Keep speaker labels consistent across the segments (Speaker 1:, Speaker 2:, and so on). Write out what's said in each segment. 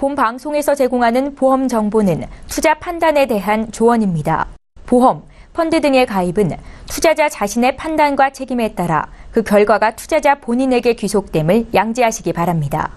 Speaker 1: 본 방송에서 제공하는 보험 정보는 투자 판단에 대한 조언입니다. 보험, 펀드 등의 가입은 투자자 자신의 판단과 책임에 따라 그 결과가 투자자 본인에게 귀속됨을 양지하시기 바랍니다.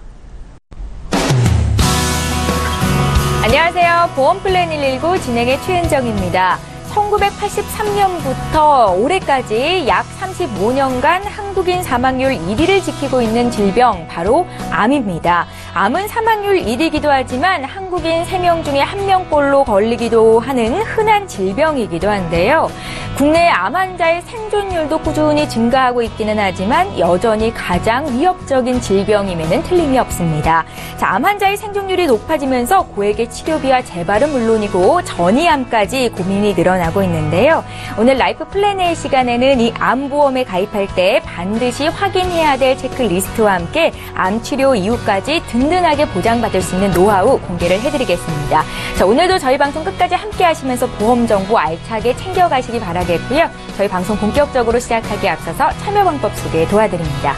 Speaker 1: 안녕하세요. 보험플랜 119 진행의 최은정입니다. 1983년부터 올해까지 약 35년간 한국인 사망률 1위를 지키고 있는 질병, 바로 암입니다. 암은 사망률 1위이기도 하지만 한국인 3명 중에 1명꼴로 걸리기도 하는 흔한 질병이기도 한데요. 국내 암 환자의 생존율도 꾸준히 증가하고 있기는 하지만 여전히 가장 위협적인 질병임에는 틀림이 없습니다. 자, 암 환자의 생존율이 높아지면서 고액의 치료비와 재발은 물론이고 전이암까지 고민이 늘어나고 있는데요. 오늘 라이프 플랜 A 시간에는 이 암보험에 가입할 때 반드시 확인해야 될 체크리스트와 함께 암 치료 이후까지 든든하게 보장받을 수 있는 노하우 공개를 해드리겠습니다. 자, 오늘도 저희 방송 끝까지 함께 하시면서 보험 정보 알차게 챙겨가시기 바라겠고요. 저희 방송 본격적으로 시작하기에 앞서서 참여 방법 소개 도와드립니다.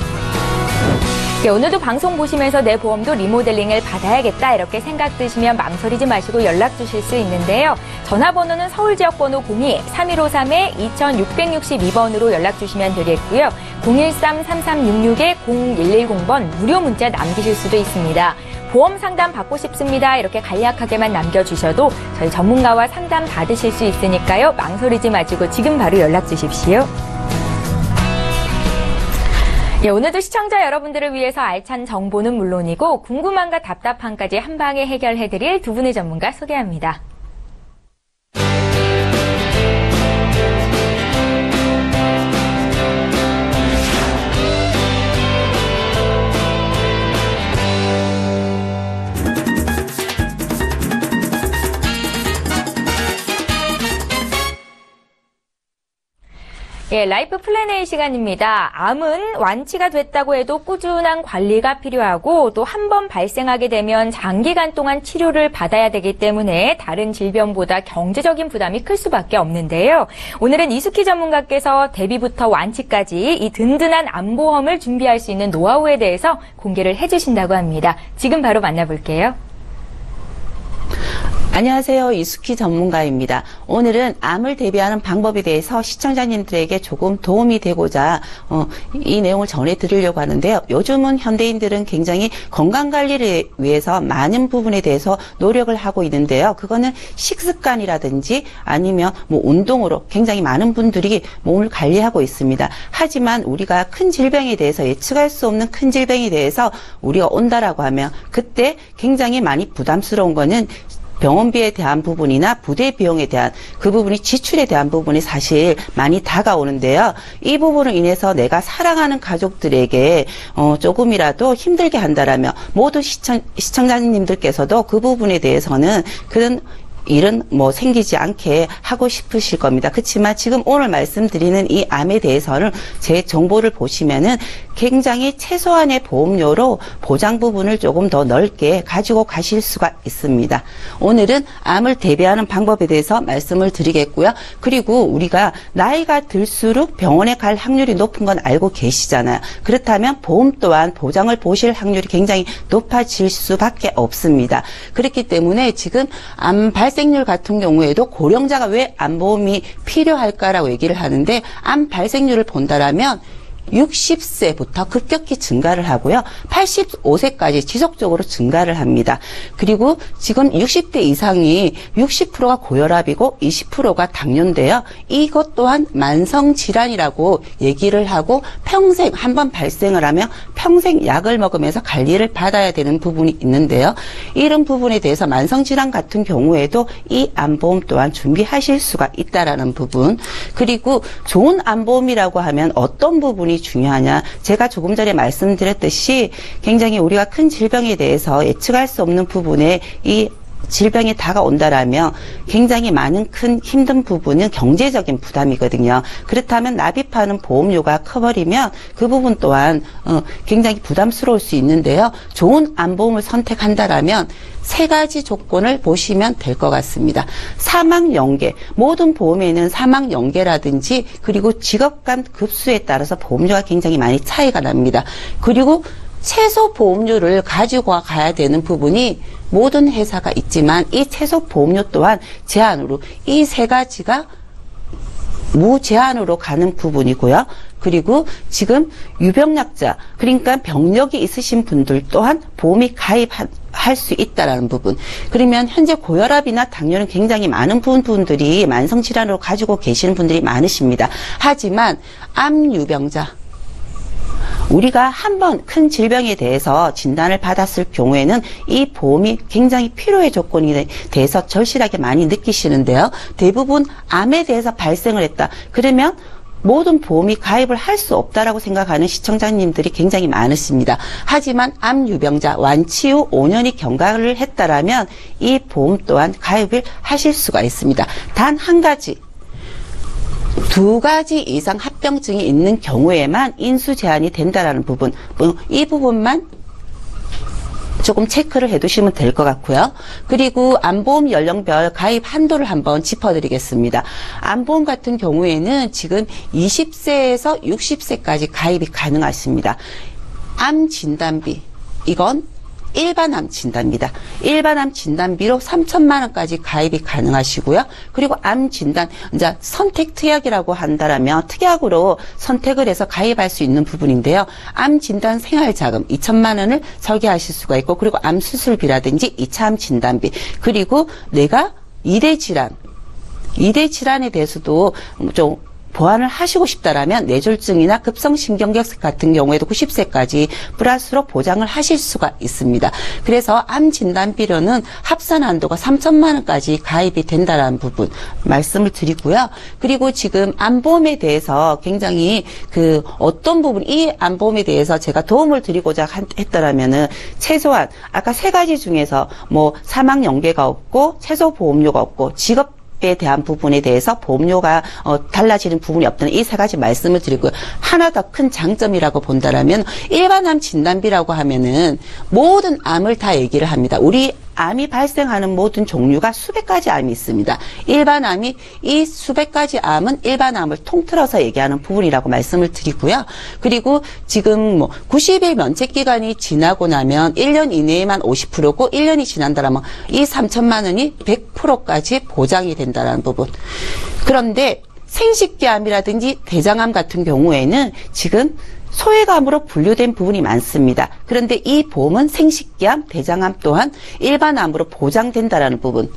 Speaker 1: 네, 오늘도 방송 보시면서 내 보험도 리모델링을 받아야겠다 이렇게 생각 드시면 망설이지 마시고 연락 주실 수 있는데요. 전화번호는 서울지역번호 02-3153-2662번으로 연락 주시면 되겠고요. 013-3366-0110번 무료 문자 남기실 수도 있습니다. 보험 상담 받고 싶습니다 이렇게 간략하게만 남겨주셔도 저희 전문가와 상담 받으실 수 있으니까요. 망설이지 마시고 지금 바로 연락 주십시오. 예, 오늘도 시청자 여러분들을 위해서 알찬 정보는 물론이고 궁금함과 답답함까지 한 방에 해결해드릴 두 분의 전문가 소개합니다. 예, 라이프 플랜 A 시간입니다. 암은 완치가 됐다고 해도 꾸준한 관리가 필요하고 또 한 번 발생하게 되면 장기간 동안 치료를 받아야 되기 때문에 다른 질병보다 경제적인 부담이 클 수밖에 없는데요. 오늘은 이수키 전문가께서 대비부터 완치까지 이 든든한 암보험을 준비할 수 있는 노하우에 대해서 공개를 해주신다고 합니다. 지금 바로 만나볼게요.
Speaker 2: 안녕하세요. 이수키 전문가입니다. 오늘은 암을 대비하는 방법에 대해서 시청자님들에게 조금 도움이 되고자 이 내용을 전해드리려고 하는데요. 요즘은 현대인들은 굉장히 건강관리를 위해서 많은 부분에 대해서 노력을 하고 있는데요. 그거는 식습관이라든지 아니면 운동으로 굉장히 많은 분들이 몸을 관리하고 있습니다. 하지만 우리가 큰 질병에 대해서 예측할 수 없는 큰 질병에 대해서 우리가 온다라고 하면 그때 굉장히 많이 부담스러운 거는 병원비에 대한 부분이나 부대 비용에 대한 그 부분이 지출에 대한 부분이 사실 많이 다가오는데요. 이 부분으로 인해서 내가 사랑하는 가족들에게 조금이라도 힘들게 한다라면 모든 시청자님들께서도 그 부분에 대해서는 그런 일은 생기지 않게 하고 싶으실 겁니다. 그렇지만 지금 오늘 말씀드리는 이 암에 대해서는 제 정보를 보시면은 굉장히 최소한의 보험료로 보장 부분을 조금 더 넓게 가지고 가실 수가 있습니다. 오늘은 암을 대비하는 방법에 대해서 말씀을 드리겠고요. 그리고 우리가 나이가 들수록 병원에 갈 확률이 높은 건 알고 계시잖아요. 그렇다면 보험 또한 보장을 보실 확률이 굉장히 높아질 수밖에 없습니다. 그렇기 때문에 지금 암 발생률 같은 경우에도 고령자가 왜 암보험이 필요할까라고 얘기를 하는데 암 발생률을 본다라면 60세부터 급격히 증가를 하고요. 85세까지 지속적으로 증가를 합니다. 그리고 지금 60대 이상이 60%가 고혈압이고 20%가 당뇨인데요. 이것 또한 만성질환이라고 얘기를 하고 평생 한번 발생을 하면 평생 약을 먹으면서 관리를 받아야 되는 부분이 있는데요. 이런 부분에 대해서 만성질환 같은 경우에도 이 암보험 또한 준비하실 수가 있다라는 부분. 그리고 좋은 암보험이라고 하면 어떤 부분이 중요하냐. 제가 조금 전에 말씀드렸듯이 굉장히 우리가 큰 질병에 대해서 예측할 수 없는 부분에 이 질병이 다가온다라면 굉장히 많은 큰 힘든 부분은 경제적인 부담이거든요. 그렇다면 납입하는 보험료가 커버리면 그 부분 또한 굉장히 부담스러울 수 있는데요. 좋은 암보험을 선택한다라면 세 가지 조건을 보시면 될 것 같습니다. 사망 연계, 모든 보험에는 사망 연계라든지 그리고 직업 간 급수에 따라서 보험료가 굉장히 많이 차이가 납니다. 그리고 최소 보험료를 가지고 가야 되는 부분이 모든 회사가 있지만 이 최소 보험료 또한 제한으로 이 세 가지가 무제한으로 가는 부분이고요. 그리고 지금 유병약자, 그러니까 병력이 있으신 분들 또한 보험이 가입할 수 있다라는 부분. 그러면 현재 고혈압이나 당뇨는 굉장히 많은 분들이 만성질환으로 가지고 계시는 분들이 많으십니다. 하지만 암 유병자, 우리가 한번 큰 질병에 대해서 진단을 받았을 경우에는 이 보험이 굉장히 필요의 조건이 돼서 절실하게 많이 느끼시는데요. 대부분 암에 대해서 발생을 했다. 그러면 모든 보험이 가입을 할 수 없다라고 생각하는 시청자님들이 굉장히 많으십니다. 하지만 암 유병자 완치 후 5년이 경과를 했다라면 이 보험 또한 가입을 하실 수가 있습니다. 단 한 가지. 2가지 이상 합병증이 있는 경우에만 인수 제한이 된다라는 부분, 이 부분만 조금 체크를 해두시면 될 것 같고요. 그리고 암보험 연령별 가입 한도를 한번 짚어드리겠습니다. 암보험 같은 경우에는 지금 20세에서 60세까지 가입이 가능하십니다. 암 진단비, 이건 일반암 진단입니다. 일반암 진단비로 3천만 원까지 가입이 가능하시고요. 그리고 암 진단, 이제 선택 특약이라고 한다라면 특약으로 선택을 해서 가입할 수 있는 부분인데요. 암 진단 생활자금 2천만 원을 설계하실 수가 있고, 그리고 암 수술비라든지 2차 암 진단비, 그리고 내가 2대 질환에 대해서도 좀 보완을 하시고 싶다라면 뇌졸중이나 급성심경경색 같은 경우에도 90세까지 플러스로 보장을 하실 수가 있습니다. 그래서 암 진단비료는 합산 한도가 3천만 원까지 가입이 된다는 부분 말씀을 드리고요. 그리고 지금 암보험에 대해서 굉장히 어떤 부분, 이 암보험에 대해서 제가 도움을 드리고자 했더라면은 최소한 아까 세 가지 중에서 뭐 사망 연계가 없고 최소 보험료가 없고 직업 에 대한 부분에 대해서 보험료가 달라지는 부분이 없다는 이 세 가지 말씀을 드리고요. 하나 더 큰 장점이라고 본다라면 일반암 진단비라고 하면은 모든 암을 다 얘기를 합니다. 우리 암이 발생하는 모든 종류가 수백 가지 암이 있습니다. 일반암이 이 수백 가지 암은 일반암을 통틀어서 얘기하는 부분이라고 말씀을 드리고요. 그리고 지금 90일 면책 기간이 지나고 나면 1년 이내에만 50%고 1년이 지난다라면 이 3천만 원이 100%까지 보장이 된다는 부분. 그런데 생식기암이라든지 대장암 같은 경우에는 지금 소외감으로 분류된 부분이 많습니다. 그런데 이 보험은 생식기암, 대장암 또한 일반암으로 보장된다라는 부분.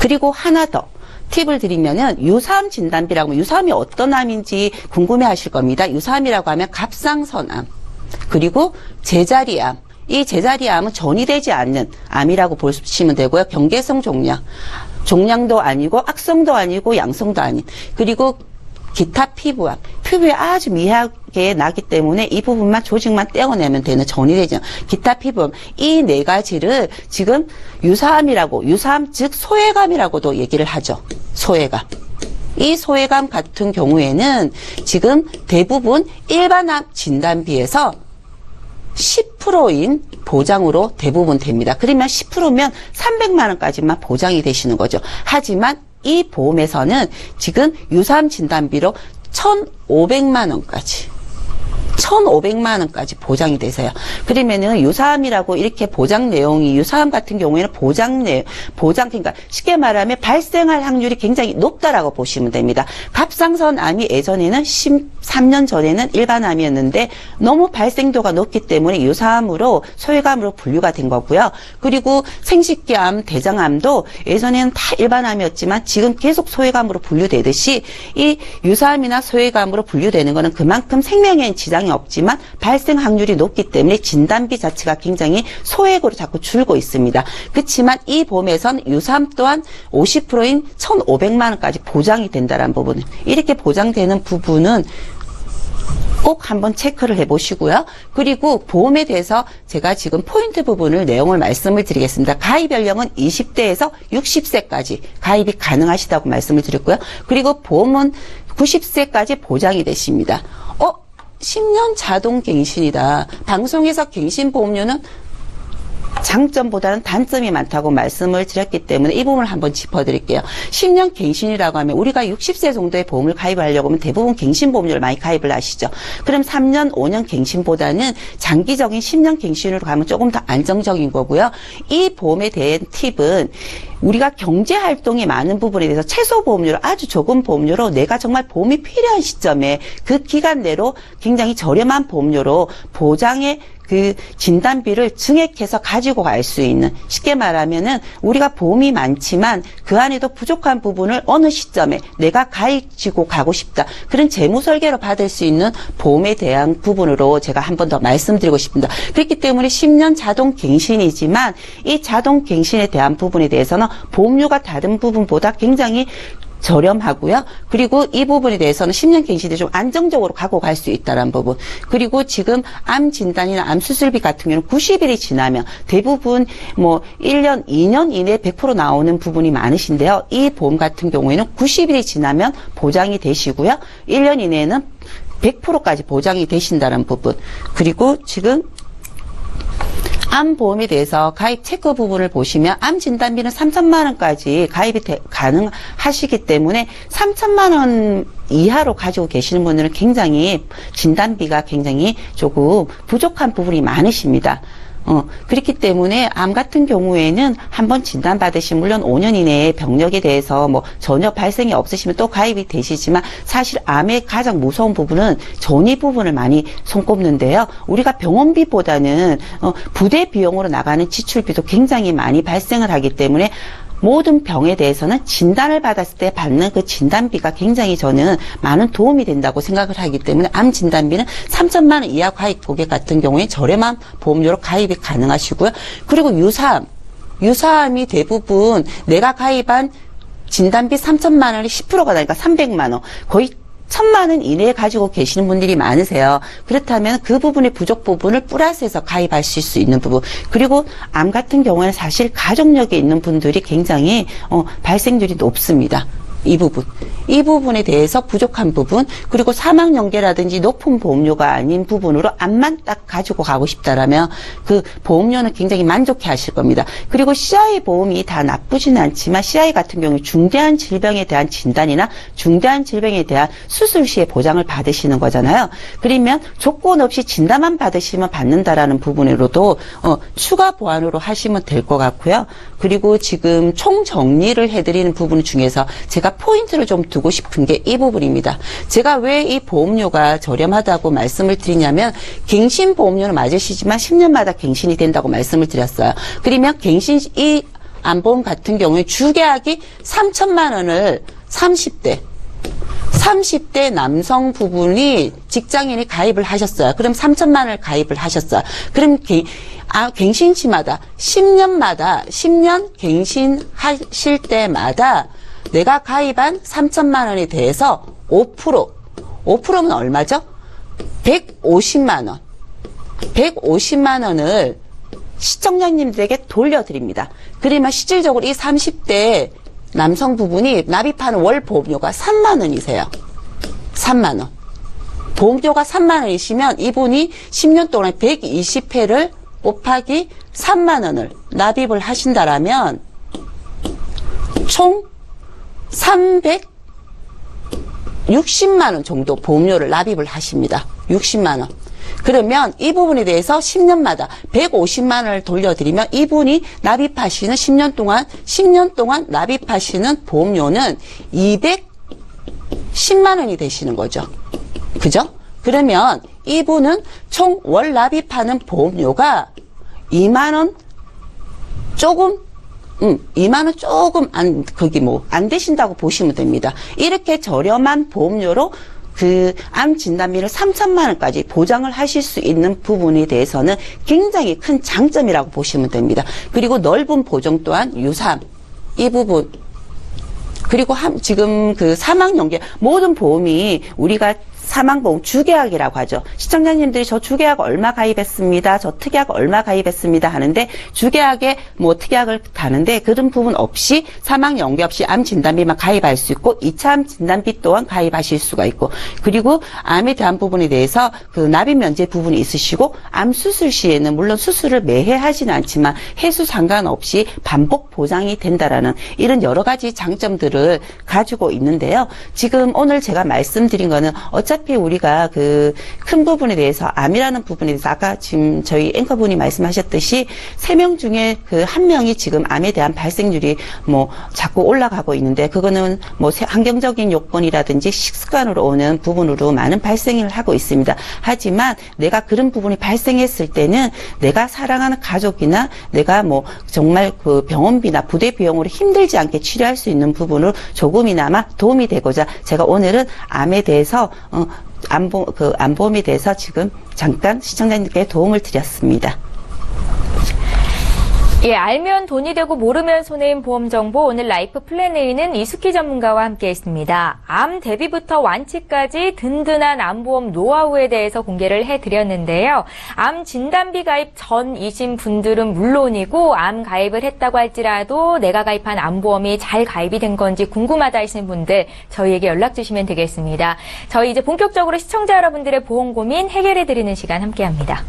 Speaker 2: 그리고 하나 더 팁을 드리면은 유사암 진단비라고 하면 유사암이 어떤 암인지 궁금해 하실 겁니다. 유사암이라고 하면 갑상선암, 그리고 제자리암. 이 제자리암은 전이되지 않는 암이라고 보시면 되고요. 경계성 종양도 아니고 악성도 아니고 양성도 아닌, 그리고 기타 피부암, 피부에 아주 미하게 나기 때문에 이 부분만 조직만 떼어내면 되는 전이되지 않은 기타 피부암, 이 네 가지를 지금 유사암 즉 소외감이라고도 얘기를 하죠. 소외감. 이 소외감 같은 경우에는 지금 대부분 일반암 진단비에서 10%인 보장으로 대부분 됩니다. 그러면 10%면 300만 원까지만 보장이 되시는 거죠. 하지만 이 보험에서는 지금 유사암 진단비로 1,500만 원까지 보장이 되세요. 그러면은 유사암이라고 이렇게 보장 내용이, 유사암 같은 경우에는 그러니까 쉽게 말하면 발생할 확률이 굉장히 높다라고 보시면 됩니다. 갑상선암이 예전에는 13년 전에는 일반암이었는데 너무 발생도가 높기 때문에 유사암으로 소외감으로 분류가 된 거고요. 그리고 생식기암, 대장암도 예전에는 다 일반암이었지만 지금 계속 소외감으로 분류되듯이 이 유사암이나 소외감으로 분류되는 거는 그만큼 생명에는 지장이 없지만 발생 확률이 높기 때문에 진단비 자체가 굉장히 소액으로 자꾸 줄고 있습니다. 그렇지만 이 보험에선 유사암 또한 50%인 1,500만 원까지 보장이 된다는 부분, 이렇게 보장되는 부분은 꼭 한번 체크를 해보시고요. 그리고 보험에 대해서 제가 지금 포인트 부분을 내용을 말씀을 드리겠습니다. 가입 연령은 20대에서 60세까지 가입이 가능하시다고 말씀을 드렸고요. 그리고 보험은 90세까지 보장이 되십니다. 10년 자동 갱신이다. 방송에서 갱신 보험료는 장점보다는 단점이 많다고 말씀을 드렸기 때문에 이 부분을 한번 짚어드릴게요. 10년 갱신이라고 하면 우리가 60세 정도의 보험을 가입하려고 하면 대부분 갱신보험료를 많이 가입을 하시죠. 그럼 3년, 5년 갱신보다는 장기적인 10년 갱신으로 가면 조금 더 안정적인 거고요. 이 보험에 대한 팁은 우리가 경제활동이 많은 부분에 대해서 최소 보험료로 아주 적은 보험료로 내가 정말 보험이 필요한 시점에 그 기간 내로 굉장히 저렴한 보험료로 보장의 그 진단비를 증액해서 가지고 갈 수 있는, 쉽게 말하면은 우리가 보험이 많지만 그 안에도 부족한 부분을 어느 시점에 내가 가지고 가고 싶다, 그런 재무 설계로 받을 수 있는 보험에 대한 부분으로 제가 한 번 더 말씀드리고 싶습니다. 그렇기 때문에 10년 자동 갱신이지만 이 자동 갱신에 대한 부분에 대해서는 보험료가 다른 부분보다 굉장히 저렴하고요. 그리고 이 부분에 대해서는 10년 갱신이 좀 안정적으로 가고 갈 수 있다는 부분. 그리고 지금 암 진단이나 암 수술비 같은 경우는 90일이 지나면 대부분 뭐 1년, 2년 이내에 100% 나오는 부분이 많으신데요. 이 보험 같은 경우에는 90일이 지나면 보장이 되시고요. 1년 이내에는 100%까지 보장이 되신다는 부분. 그리고 지금 암보험에 대해서 가입 체크 부분을 보시면 암 진단비는 3천만 원까지 가입이 가능하시기 때문에 3천만 원 이하로 가지고 계시는 분들은 굉장히 진단비가 굉장히 조금 부족한 부분이 많으십니다. 그렇기 때문에 암 같은 경우에는 한번 진단받으신, 물론 5년 이내에 병력에 대해서 뭐 전혀 발생이 없으시면 또 가입이 되시지만 사실 암의 가장 무서운 부분은 전이 부분을 많이 손꼽는데요. 우리가 병원비보다는 부대 비용으로 나가는 지출비도 굉장히 많이 발생을 하기 때문에 모든 병에 대해서는 진단을 받았을 때 받는 그 진단비가 굉장히 저는 많은 도움이 된다고 생각을 하기 때문에 암 진단비는 3천만 원 이하 가입 고객 같은 경우에 저렴한 보험료로 가입이 가능하시고요. 그리고 유사암이 대부분 내가 가입한 진단비 3천만 원이 10%가 나니까 300만 원, 거의 1,000만 원 이내에 가지고 계시는 분들이 많으세요. 그렇다면 그 부분의 부족 부분을 플러스해서 가입하실 수 있는 부분. 그리고 암 같은 경우에는 사실 가족력에 있는 분들이 굉장히 발생률이 높습니다. 이 부분에 대해서 부족한 부분, 그리고 사망 연계라든지 높은 보험료가 아닌 부분으로 암만 딱 가지고 가고 싶다라면 그 보험료는 굉장히 만족해 하실 겁니다. 그리고 CI 보험이 다 나쁘지는 않지만 CI 같은 경우에 중대한 질병에 대한 진단이나 중대한 질병에 대한 수술 시에 보장을 받으시는 거잖아요. 그러면 조건 없이 진단만 받으시면 받는다라는 부분으로도 추가 보완으로 하시면 될 것 같고요. 그리고 지금 총 정리를 해드리는 부분 중에서 제가 포인트를 좀 두고 싶은 게 이 부분입니다. 제가 왜 이 보험료가 저렴하다고 말씀을 드리냐면 갱신 보험료는 맞으시지만 10년마다 갱신이 된다고 말씀을 드렸어요. 그러면 갱신 이 암보험 같은 경우에 주계약이 3천만 원을 30대 남성 부분이 직장인이 가입을 하셨어요. 그럼 3천만 원을 가입을 하셨어요. 그럼 갱신시마다 10년 갱신하실 때마다 내가 가입한 3천만 원에 대해서 5%면 얼마죠? 150만 원. 150만 원을 시청자님들에게 돌려드립니다. 그러면 실질적으로 이 30대 남성 부분이 납입하는 월 보험료가 3만 원이세요. 3만 원. 보험료가 3만 원이시면 이분이 10년 동안 120회를 곱하기 3만 원을 납입을 하신다라면 총 360만 원 정도 보험료를 납입을 하십니다. 60만 원. 그러면 이 부분에 대해서 10년마다 150만 원을 돌려드리면 이분이 납입하시는 10년 동안 납입하시는 보험료는 210만 원이 되시는 거죠. 그죠? 그러면 이분은 총 월 납입하는 보험료가 2만 원 조금 2만 원 조금 안 되신다고 보시면 됩니다. 이렇게 저렴한 보험료로 그 암 진단비를 3천만 원까지 보장을 하실 수 있는 부분에 대해서는 굉장히 큰 장점이라고 보시면 됩니다. 그리고 넓은 보정 또한 유사암 이 부분, 그리고 지금 그 사망 연계 모든 보험이 우리가 사망보험 주계약이라고 하죠. 시청자님들이 저 주계약 얼마 가입했습니다. 저 특약 얼마 가입했습니다 하는데 주계약에 뭐 특약을 다는데 그런 부분 없이 사망 연계 없이 암 진단비만 가입할 수 있고 2차 암 진단비 또한 가입하실 수가 있고 그리고 암에 대한 부분에 대해서 그 납입 면제 부분이 있으시고 암 수술 시에는 물론 수술을 매해 하지는 않지만 해수 상관없이 반복 보장이 된다라는 이런 여러 가지 장점들을 가지고 있는데요. 지금 오늘 제가 말씀드린 거는 어차피 우리가 그 큰 부분에 대해서 암이라는 부분에 대해서 아까 지금 저희 앵커분이 말씀하셨듯이 3명 중에 그 1명이 지금 암에 대한 발생률이 뭐 자꾸 올라가고 있는데 그거는 뭐 환경적인 요건이라든지 식습관으로 오는 부분으로 많은 발생을 하고 있습니다. 하지만 내가 그런 부분이 발생했을 때는 내가 사랑하는 가족이나 내가 뭐 정말 그 병원비나 부대 비용으로 힘들지 않게 치료할 수 있는 부분을 조금이나마 도움이 되고자 제가 오늘은 암에 대해서 암보험에 대해서 지금 잠깐 시청자님께 도움을 드렸습니다.
Speaker 1: 예, 알면 돈이 되고 모르면 손해인 보험 정보 오늘 라이프 플랜 A는 이숙희 전문가와 함께했습니다. 암 대비부터 완치까지 든든한 암보험 노하우에 대해서 공개를 해드렸는데요. 암 진단비 가입 전이신 분들은 물론이고 암 가입을 했다고 할지라도 내가 가입한 암보험이 잘 가입이 된 건지 궁금하다 하시는 분들 저희에게 연락 주시면 되겠습니다. 저희 이제 본격적으로 시청자 여러분들의 보험 고민 해결해드리는 시간 함께합니다.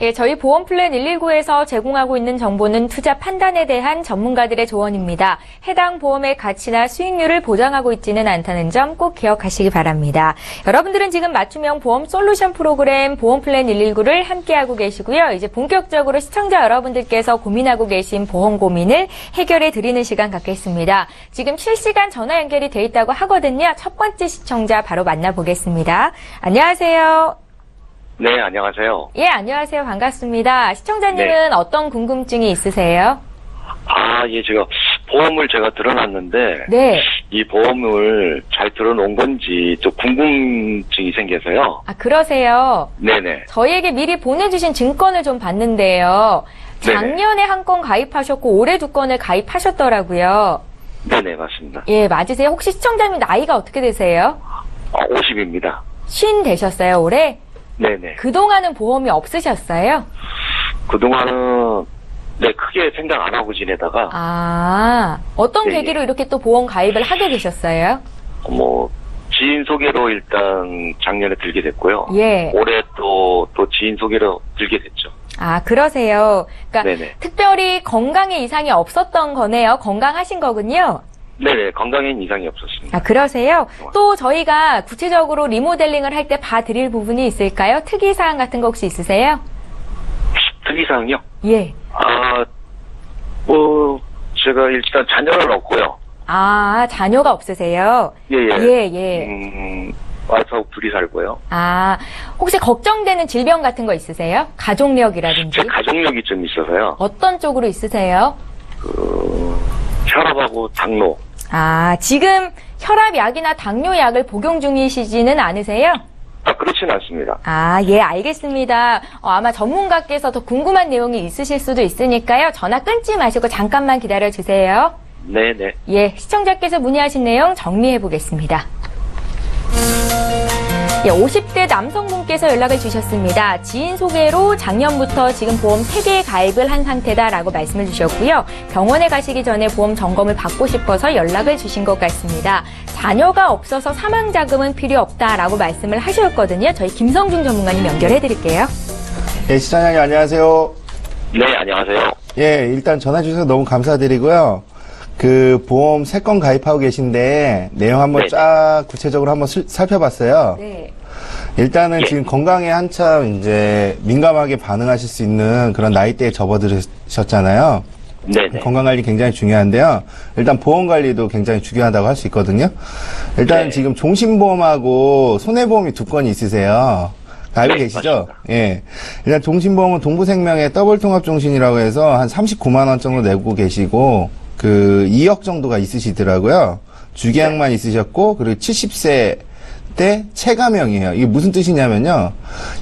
Speaker 1: 예, 저희 보험 플랜 119에서 제공하고 있는 정보는 투자 판단에 대한 전문가들의 조언입니다. 해당 보험의 가치나 수익률을 보장하고 있지는 않다는 점 꼭 기억하시기 바랍니다. 여러분들은 지금 맞춤형 보험 솔루션 프로그램 보험 플랜 119를 함께하고 계시고요. 이제 본격적으로 시청자 여러분들께서 고민하고 계신 보험 고민을 해결해 드리는 시간 갖겠습니다. 지금 실시간 전화 연결이 돼 있다고 하거든요. 첫 번째 시청자 바로 만나보겠습니다. 안녕하세요.
Speaker 3: 네, 안녕하세요.
Speaker 1: 예, 안녕하세요. 반갑습니다. 시청자님은
Speaker 3: 네.
Speaker 1: 어떤 궁금증이 있으세요?
Speaker 3: 제가 보험을 들어놨는데
Speaker 1: 네.
Speaker 3: 이 보험을 잘 들어놓은 건지 좀 궁금증이 생겨서요.
Speaker 1: 아, 그러세요?
Speaker 3: 네네.
Speaker 1: 저희에게 미리 보내주신 증권을 좀 봤는데요.
Speaker 3: 네네.
Speaker 1: 작년에 한 건 가입하셨고 올해 2건을 가입하셨더라고요.
Speaker 3: 네네, 맞습니다.
Speaker 1: 예, 맞으세요? 혹시 시청자님 나이가 어떻게 되세요?
Speaker 3: 50입니다.
Speaker 1: 50 되셨어요, 올해?
Speaker 3: 네네.
Speaker 1: 그동안은 보험이 없으셨어요?
Speaker 3: 그동안은 크게 생각 안 하고 지내다가
Speaker 1: 어떤
Speaker 3: 네.
Speaker 1: 계기로 이렇게 또 보험 가입을 하게 되셨어요?
Speaker 3: 지인 소개로 일단 작년에 들게 됐고요.
Speaker 1: 예.
Speaker 3: 올해 또 지인 소개로 들게 됐죠.
Speaker 1: 아, 그러세요. 그러니까
Speaker 3: 네네.
Speaker 1: 특별히 건강에 이상이 없었던 거네요. 건강하신 거군요.
Speaker 3: 네네, 건강엔 이상이 없었습니다.
Speaker 1: 아, 그러세요? 또 저희가 구체적으로 리모델링을 할 때 봐드릴 부분이 있을까요? 특이사항 같은 거 혹시 있으세요?
Speaker 3: 특이사항이요?
Speaker 1: 예.
Speaker 3: 제가 일단 자녀는 없고요.
Speaker 1: 아, 자녀가 없으세요?
Speaker 3: 예.
Speaker 1: 예.
Speaker 3: 와이프하고 둘이 살고요.
Speaker 1: 아, 혹시 걱정되는 질병 같은 거 있으세요? 가족력이라든지?
Speaker 3: 제 가족력이 좀 있어서요.
Speaker 1: 어떤 쪽으로 있으세요?
Speaker 3: 혈압하고 당뇨.
Speaker 1: 아, 지금 혈압약이나 당뇨약을 복용 중이시지는 않으세요?
Speaker 3: 그렇진 않습니다.
Speaker 1: 아, 예, 알겠습니다. 아마 전문가께서 더 궁금한 내용이 있으실 수도 있으니까요. 전화 끊지 마시고 잠깐만 기다려 주세요.
Speaker 3: 네네.
Speaker 1: 예, 시청자께서 문의하신 내용 정리해 보겠습니다. 예, 50대 남성분께서 연락을 주셨습니다. 지인 소개로 작년부터 지금 보험 3개에 가입을 한 상태다라고 말씀을 주셨고요. 병원에 가시기 전에 보험 점검을 받고 싶어서 연락을 주신 것 같습니다. 자녀가 없어서 사망자금은 필요 없다라고 말씀을 하셨거든요. 저희 김성중 전문가님 연결해 드릴게요.
Speaker 4: 예, 시장님 안녕하세요.
Speaker 3: 네, 안녕하세요.
Speaker 4: 예, 일단 전화 주셔서 너무 감사드리고요. 그 보험 3건 가입하고 계신데 내용 한번
Speaker 3: 네.
Speaker 4: 쫙 구체적으로 한번 살펴봤어요.
Speaker 1: 네.
Speaker 4: 일단은
Speaker 3: 예.
Speaker 4: 지금 건강에 한참 이제 민감하게 반응하실 수 있는 그런 나이대에 접어들으셨잖아요.
Speaker 3: 네네.
Speaker 4: 건강관리 굉장히 중요한데요. 일단 보험관리도 굉장히 중요하다고 할 수 있거든요. 일단
Speaker 3: 네.
Speaker 4: 지금 종신보험하고 손해보험이 2건이 있으세요. 알고
Speaker 3: 네,
Speaker 4: 계시죠?
Speaker 3: 맞습니다.
Speaker 4: 예. 일단 종신보험은 동부생명의 더블통합종신이라고 해서 한 39만원 정도 내고 계시고, 2억 정도가 있으시더라고요. 주계약만 있으셨고, 그리고 70세 때 체감형이에요. 이게 무슨 뜻이냐면요.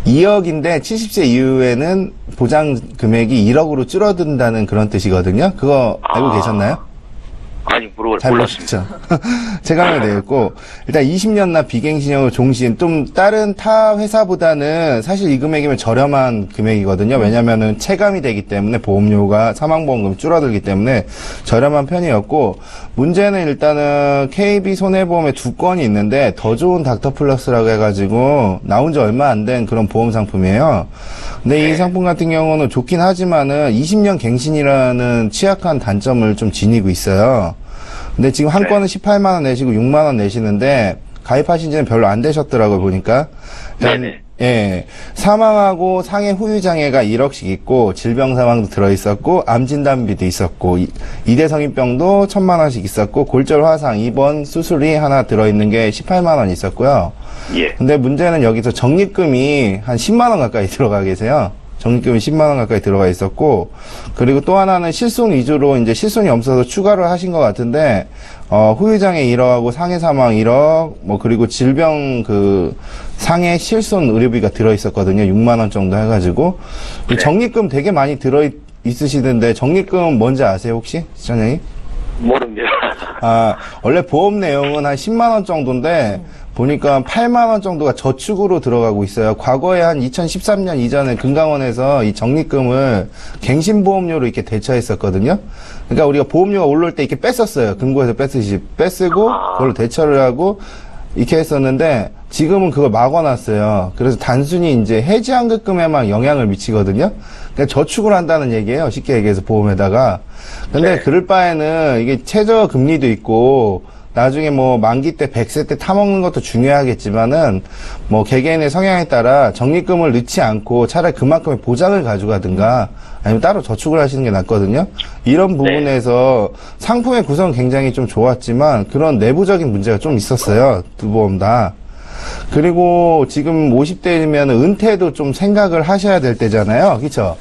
Speaker 4: 2억인데 70세 이후에는 보장 금액이 1억으로 줄어든다는 그런 뜻이거든요. 그거 알고 계셨나요?
Speaker 3: 아니,
Speaker 4: 잘
Speaker 3: 몰랐습니다.
Speaker 4: 모르셨죠. 체감이 되어 있고, 일단 20년나 비갱신형으로 종신, 좀 다른 타 회사보다는 사실 이 금액이면 저렴한 금액이거든요. 왜냐면은 체감이 되기 때문에 보험료가 사망보험금이 줄어들기 때문에 저렴한 편이었고, 문제는 일단은 KB 손해보험에 2건이 있는데 더 좋은 닥터플러스라고 해가지고 나온 지 얼마 안 된 그런 보험 상품이에요. 근데 이 상품 같은 경우는 좋긴 하지만은 20년 갱신이라는 취약한 단점을 좀 지니고 있어요. 근데 지금 한 건은 18만원 내시고 6만원 내시는데 가입하신 지는 별로 안 되셨더라고요, 보니까.
Speaker 3: 네네.
Speaker 4: 예. 사망하고 상해 후유 장애가 1억씩 있고, 질병 사망도 들어있었고, 암 진단비도 있었고, 이대 성인병도 1,000만원씩 있었고, 골절 화상 입원 수술이 하나 들어있는 게 18만원 있었고요.
Speaker 3: 예.
Speaker 4: 근데 문제는 여기서 적립금이 한 10만원 가까이 들어가 계세요. 적립금이 10만원 가까이 들어가 있었고, 그리고 또 하나는 실손 위주로 이제 실손이 없어서 추가를 하신 것 같은데, 후유장애 1억하고 상해 사망 1억, 그리고 질병 상해 실손 의료비가 들어있었거든요. 6만원 정도 해가지고. 이 적립금 되게 많이 있으시던데, 적립금 뭔지 아세요, 혹시? 시청자님?
Speaker 3: 모릅니다.
Speaker 4: 원래 보험 내용은 한 10만원 정도인데, 보니까 8만원 정도가 저축으로 들어가고 있어요. 과거에 한 2013년 이전에 금강원에서 이 적립금을 갱신보험료로 이렇게 대처했었거든요. 그러니까 우리가 보험료가 올라올 때 이렇게 뺐었어요. 금고에서 빼쓰고, 그걸로 대처를 하고, 이렇게 했었는데, 지금은 그걸 막아놨어요. 그래서 단순히 이제 해지환급금에만 영향을 미치거든요. 그러니까 저축을 한다는 얘기예요. 쉽게 얘기해서 보험에다가. 근데 그럴 바에는 이게 최저 금리도 있고, 나중에 만기 때 100세 때 타먹는 것도 중요하겠지만은 개개인의 성향에 따라 적립금을 넣지 않고 차라리 그만큼의 보장을 가져가든가 아니면 따로 저축을 하시는 게 낫거든요. 이런 부분에서 상품의 구성은 굉장히 좀 좋았지만 그런 내부적인 문제가 좀 있었어요. 두 보험 다. 그리고 지금 50대이면 은퇴도 좀 생각을 하셔야 될 때잖아요. 그렇죠?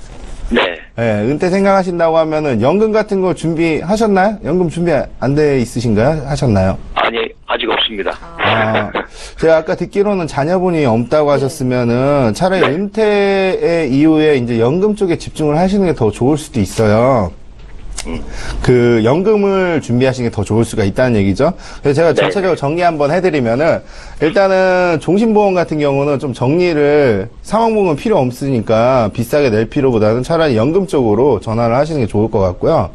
Speaker 3: 네.
Speaker 4: 예, 은퇴 생각하신다고 하면은 연금 같은 거 준비하셨나요? 연금 준비 안 돼 있으신가요? 하셨나요?
Speaker 3: 아니, 아직 없습니다.
Speaker 4: 제가 아까 듣기로는 자녀분이 없다고 하셨으면은 차라리 은퇴 이후에 이제 연금 쪽에 집중을 하시는 게 더 좋을 수도 있어요. 연금을 준비하시는 게 더 좋을 수가 있다는 얘기죠. 그래서 제가 전체적으로 정리 한번 해드리면은, 일단은 종신보험 같은 경우는 좀 정리를, 사망보험은 필요 없으니까 비싸게 낼 필요보다는 차라리 연금 쪽으로 전환을 하시는 게 좋을 것 같고요.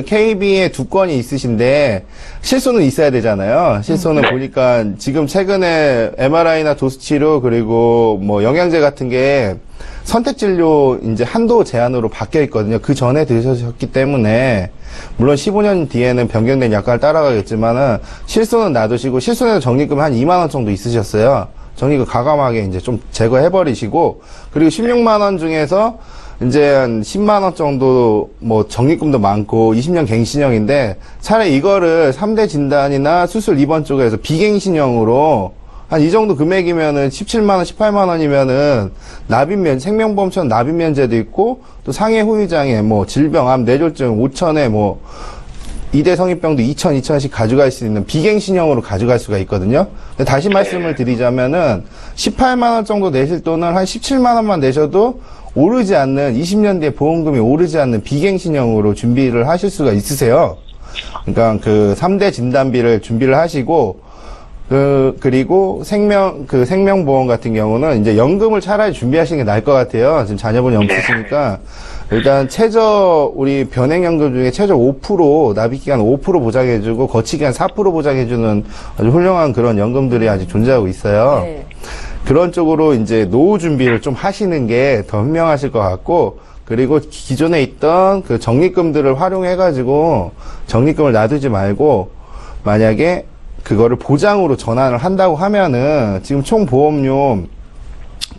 Speaker 4: KB에 2건이 있으신데, 실손은 있어야 되잖아요. 실손은 보니까 지금 최근에 MRI나 도수치료 그리고 영양제 같은 게 선택진료 이제 한도 제한으로 바뀌어 있거든요. 그 전에 들으셨기 때문에 물론 15년 뒤에는 변경된 약관을 따라가겠지만은 실손은 놔두시고 실손에서 적립금 한 2만 원 정도 있으셨어요. 적립금 과감하게 이제 좀 제거해 버리시고 그리고 16만 원 중에서 이제 한 10만 원 정도 적립금도 많고 20년 갱신형인데 차라리 이거를 3대 진단이나 수술 입원 쪽에서 비갱신형으로 한 이 정도 금액이면은 17만 원, 18만 원이면은 생명보험처럼 납입 면제도 있고 또 상해 후유장애 뭐 질병, 암, 뇌졸중 5천에 뭐 2대 성인병도 2,000씩 가져갈 수 있는 비갱신형으로 가져갈 수가 있거든요. 근데 다시 말씀을 드리자면은 18만 원 정도 내실 돈을 한 17만 원만 내셔도 오르지 않는 20년 뒤에 보험금이 오르지 않는 비갱신형으로 준비를 하실 수가 있으세요. 그러니까 그 3대 진단비를 준비를 하시고 그리고 생명보험 같은 경우는 이제 연금을 차라리 준비하시는 게 나을 것 같아요. 지금 자녀분이 없으시니까. 일단 우리 변액연금 중에 최저 5% 납입기간 5% 보장해주고 거치기간 4% 보장해주는 아주 훌륭한 그런 연금들이 아직 존재하고 있어요. 네. 그런 쪽으로 이제 노후 준비를 좀 하시는 게 더 현명하실 것 같고, 그리고 기존에 있던 그 적립금들을 활용해가지고 적립금을 놔두지 말고 만약에 그거를 보장으로 전환을 한다고 하면은 지금 총 보험료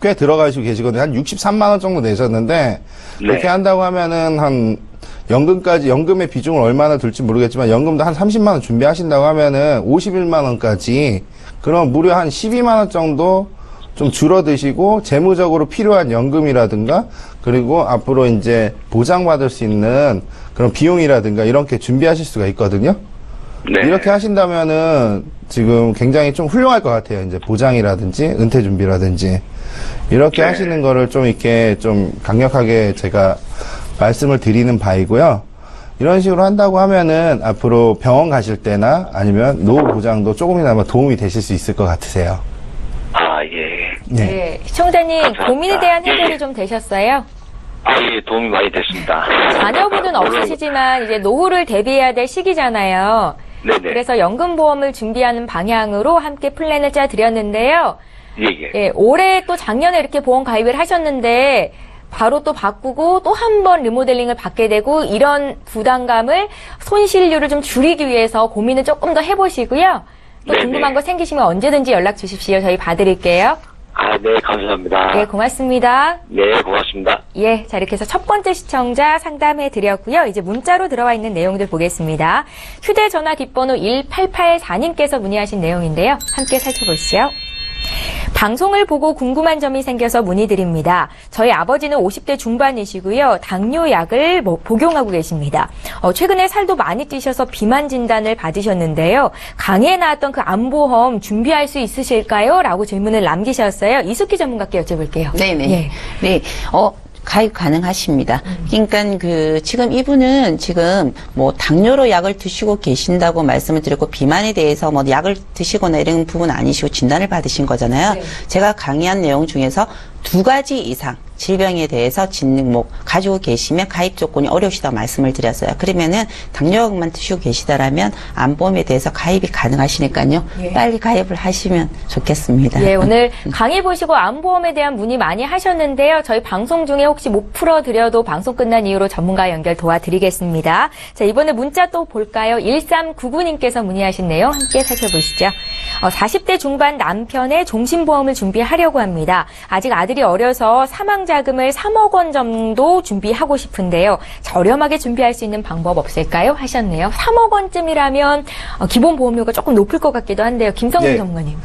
Speaker 4: 꽤 들어가시고 계시거든요. 한 63만 원 정도 내셨는데 그렇게 한다고 하면은 한 연금의 비중을 얼마나 둘지 모르겠지만 연금도 한 30만 원 준비하신다고 하면은 51만 원까지 그럼 무려 한 12만 원 정도 좀 줄어드시고 재무적으로 필요한 연금이라든가 그리고 앞으로 이제 보장받을 수 있는 그런 비용이라든가 이렇게 준비하실 수가 있거든요. 네. 이렇게 하신다면은 지금 굉장히 좀 훌륭할 것 같아요. 이제 보장이라든지 은퇴 준비라든지 이렇게 하시는 거를 좀 이렇게 좀 강력하게 제가 말씀을 드리는 바이고요. 이런 식으로 한다고 하면은 앞으로 병원 가실 때나 아니면 노후 보장도 조금이나마 도움이 되실 수 있을 것 같으세요.
Speaker 3: 아, 예.
Speaker 1: 네. 시청자님, 고민에 대한 해결이 좀 되셨어요?
Speaker 3: 예, 도움이 많이 됐습니다.
Speaker 1: 자녀분은 없으시지만 이제 노후를 대비해야 될 시기잖아요. 네네. 그래서 연금보험을 준비하는 방향으로 함께 플랜을 짜드렸는데요. 예, 올해 또 작년에 이렇게 보험 가입을 하셨는데 바로 또 바꾸고 또 한 번 리모델링을 받게 되고 이런 부담감을 손실률을 좀 줄이기 위해서 고민을 조금 더 해보시고요. 또 궁금한 거 생기시면 언제든지 연락 주십시오. 저희 봐드릴게요.
Speaker 3: 네, 감사합니다.
Speaker 1: 네, 고맙습니다.
Speaker 3: 네, 고맙습니다.
Speaker 1: 예, 자, 이렇게 해서 첫 번째 시청자 상담해 드렸고요. 이제 문자로 들어와 있는 내용들 보겠습니다. 휴대전화 뒷번호 1884님께서 문의하신 내용인데요. 함께 살펴보시죠. 방송을 보고 궁금한 점이 생겨서 문의드립니다. 저희 아버지는 50대 중반이시고요. 당뇨약을 복용하고 계십니다. 최근에 살도 많이 찌셔서 비만 진단을 받으셨는데요. 강의에 나왔던 그 암보험 준비할 수 있으실까요? 라고 질문을 남기셨어요. 이숙희 전문가께 여쭤볼게요.
Speaker 2: 네네.
Speaker 1: 예.
Speaker 2: 네. 가입 가능하십니다. 그러니까 지금 이분은 지금 뭐 당뇨로 약을 드시고 계신다고 말씀을 드렸고 비만에 대해서 뭐 약을 드시거나 이런 부분 아니시고 진단을 받으신 거잖아요. 네. 제가 강의한 내용 중에서 2가지 이상 질병에 대해서 진행목 가지고 계시면 가입 조건이 어려우시다고 말씀을 드렸어요. 그러면은 당뇨약만 드시고 계시다라면 암보험에 대해서 가입이 가능하시니까요. 예. 빨리 가입을 하시면 좋겠습니다.
Speaker 1: 예, 오늘 강의 보시고 암보험에 대한 문의 많이 하셨는데요. 저희 방송 중에 혹시 못 풀어드려도 방송 끝난 이후로 전문가 연결 도와드리겠습니다. 자, 이번에 문자 또 볼까요? 1399님께서 문의하신 내용 함께 살펴보시죠. 40대 중반 남편의 종신보험을 준비하려고 합니다. 아직 아들이 어려서 사망자금을 3억 원 정도 준비하고 싶은데요. 저렴하게 준비할 수 있는 방법 없을까요? 하셨네요. 3억 원쯤이라면 기본 보험료가 조금 높을 것 같기도 한데요. 김성민 전문가님.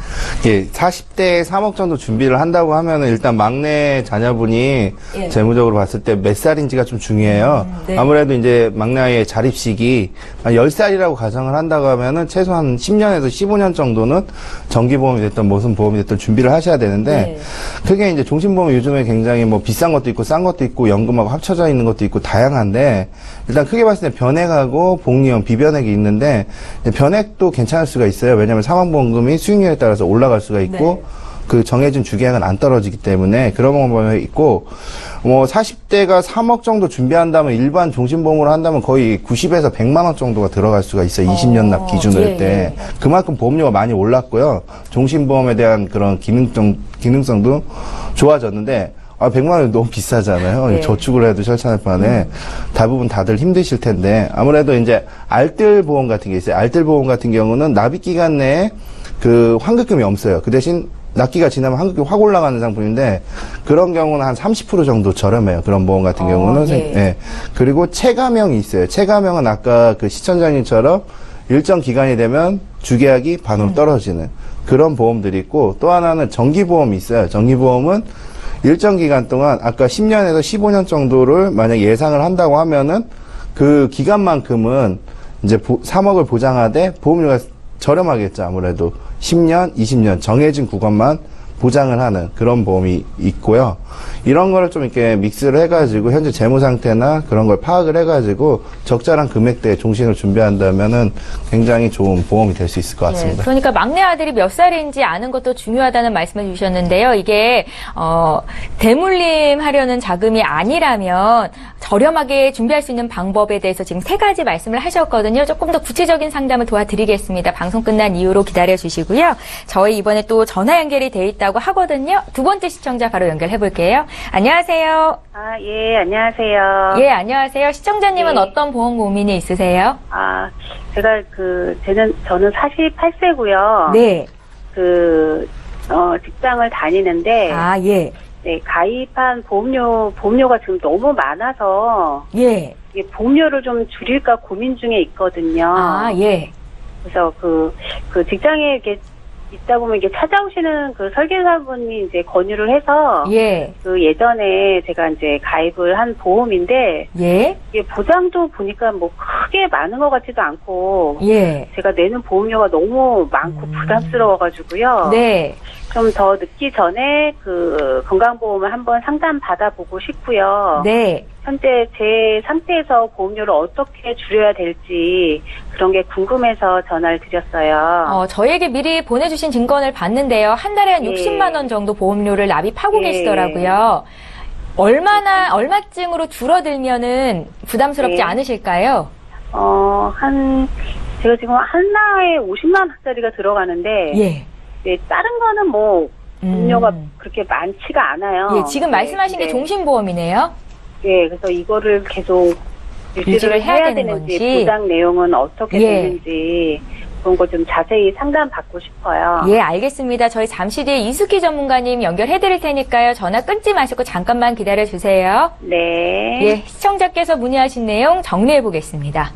Speaker 4: 예, 40대에 3억 정도 준비를 한다고 하면은 일단 막내 자녀분이 재무적으로 봤을 때 몇 살인지가 좀 중요해요. 네. 아무래도 이제 막내의 자립 시기 한 10살이라고 가정을 한다고 하면은 최소한 10년에서 15년 정도는 정기보험이 됐든 무슨 보험이 됐든 준비를 하셔야 되는데 그게 이제 종신보험이 요즘에 굉장히 뭐 비싼 것도 있고 싼 것도 있고 연금하고 합쳐져 있는 것도 있고 다양한데 일단 크게 봤을 때 변액하고 복리형 비변액이 있는데 변액도 괜찮을 수가 있어요. 왜냐하면 사망보험금이 수익률에 따라서 올라갈 수가 있고 그 정해진 주계약은 안 떨어지기 때문에 그런 방법이 있고 뭐 40대가 3억 정도 준비한다면 일반 종신보험으로 한다면 거의 90에서 100만 원 정도가 들어갈 수가 있어요. 20년 납 기준으로 할 때. 그만큼 보험료가 많이 올랐고요. 종신보험에 대한 그런 기능성도 좋아졌는데 100만 원이 너무 비싸잖아요. 저축을 해도 설찬할 바에 대부분 다들 힘드실 텐데 아무래도 이제 알뜰 보험 같은 게 있어요. 알뜰 보험 같은 경우는 납입 기간 내에 그 환급금이 없어요. 그 대신 납기가 지나면 환급금이 확 올라가는 상품인데 그런 경우는 한 30% 정도 저렴해요. 그런 보험 같은 경우는. 예. 그리고 체감형이 있어요. 체감형은 아까 그 시청자님처럼 일정 기간이 되면 주계약이 반으로 떨어지는 그런 보험들이 있고, 또 하나는 정기보험이 있어요. 정기보험은 일정 기간 동안 아까 10년에서 15년 정도를 만약 예상을 한다고 하면은 그 기간만큼은 이제 3억을 보장하되 보험료가 저렴하겠죠. 아무래도 10년, 20년 정해진 구간만 보장을 하는 그런 보험이 있고요. 이런 거를 좀 이렇게 믹스를 해가지고 현재 재무 상태나 그런 걸 파악을 해가지고 적절한 금액대의 종신을 준비한다면은 굉장히 좋은 보험이 될 수 있을 것 같습니다.
Speaker 1: 네, 그러니까 막내 아들이 몇 살인지 아는 것도 중요하다는 말씀을 주셨는데요. 이게 대물림 하려는 자금이 아니라면 저렴하게 준비할 수 있는 방법에 대해서 지금 3가지 말씀을 하셨거든요. 조금 더 구체적인 상담을 도와드리겠습니다. 방송 끝난 이후로 기다려 주시고요. 저희 이번에 또 전화 연결이 돼 있다고 하거든요. 2번째 시청자 바로 연결해 볼게요. 안녕하세요.
Speaker 5: 예, 안녕하세요.
Speaker 1: 예, 안녕하세요. 시청자님은
Speaker 5: 네.
Speaker 1: 어떤 보험 고민이 있으세요?
Speaker 5: 제가 저는 48세고요.
Speaker 1: 네.
Speaker 5: 직장을 다니는데,
Speaker 1: 예.
Speaker 5: 네, 가입한 보험료가 지금 너무 많아서,
Speaker 1: 예.
Speaker 5: 이게 보험료를 좀 줄일까 고민 중에 있거든요.
Speaker 1: 예.
Speaker 5: 그래서 직장에 이렇게 있다 보면 이게 찾아오시는 그 설계사분이 이제 권유를 해서,
Speaker 1: 예.
Speaker 5: 예전에 제가 이제 가입을 한 보험인데,
Speaker 1: 예.
Speaker 5: 이게 보장도 보니까 뭐 크게 많은 것 같지도 않고,
Speaker 1: 예.
Speaker 5: 제가 내는 보험료가 너무 많고 부담스러워가지고요.
Speaker 1: 네.
Speaker 5: 좀 더 늦기 전에 건강보험을 한번 상담 받아보고 싶고요.
Speaker 1: 네.
Speaker 5: 현재 제 상태에서 보험료를 어떻게 줄여야 될지 그런 게 궁금해서 전화를 드렸어요.
Speaker 1: 저희에게 미리 보내주신 증권을 봤는데요. 한 달에 한
Speaker 5: 예.
Speaker 1: 60만 원 정도 보험료를 납입하고
Speaker 5: 예.
Speaker 1: 계시더라고요. 얼마쯤으로 줄어들면은 부담스럽지
Speaker 5: 예.
Speaker 1: 않으실까요?
Speaker 5: 제가 지금 하나에 50만 원짜리가 들어가는데,
Speaker 1: 예.
Speaker 5: 네, 다른 거는 뭐, 보험료가 그렇게 많지가 않아요.
Speaker 1: 예, 지금 말씀하신 게 종신보험이네요.
Speaker 5: 예, 그래서 이거를 계속
Speaker 1: 유지를
Speaker 5: 유지를
Speaker 1: 해야
Speaker 5: 해야
Speaker 1: 되는
Speaker 5: 되는지,
Speaker 1: 건지.
Speaker 5: 보장 내용은 어떻게
Speaker 1: 예.
Speaker 5: 되는지, 그런 거 좀 자세히 상담받고 싶어요.
Speaker 1: 예, 알겠습니다. 저희 잠시 뒤에 이수기 전문가님 연결해드릴 테니까요. 전화 끊지 마시고 잠깐만 기다려주세요.
Speaker 5: 네.
Speaker 1: 예, 시청자께서 문의하신 내용 정리해보겠습니다.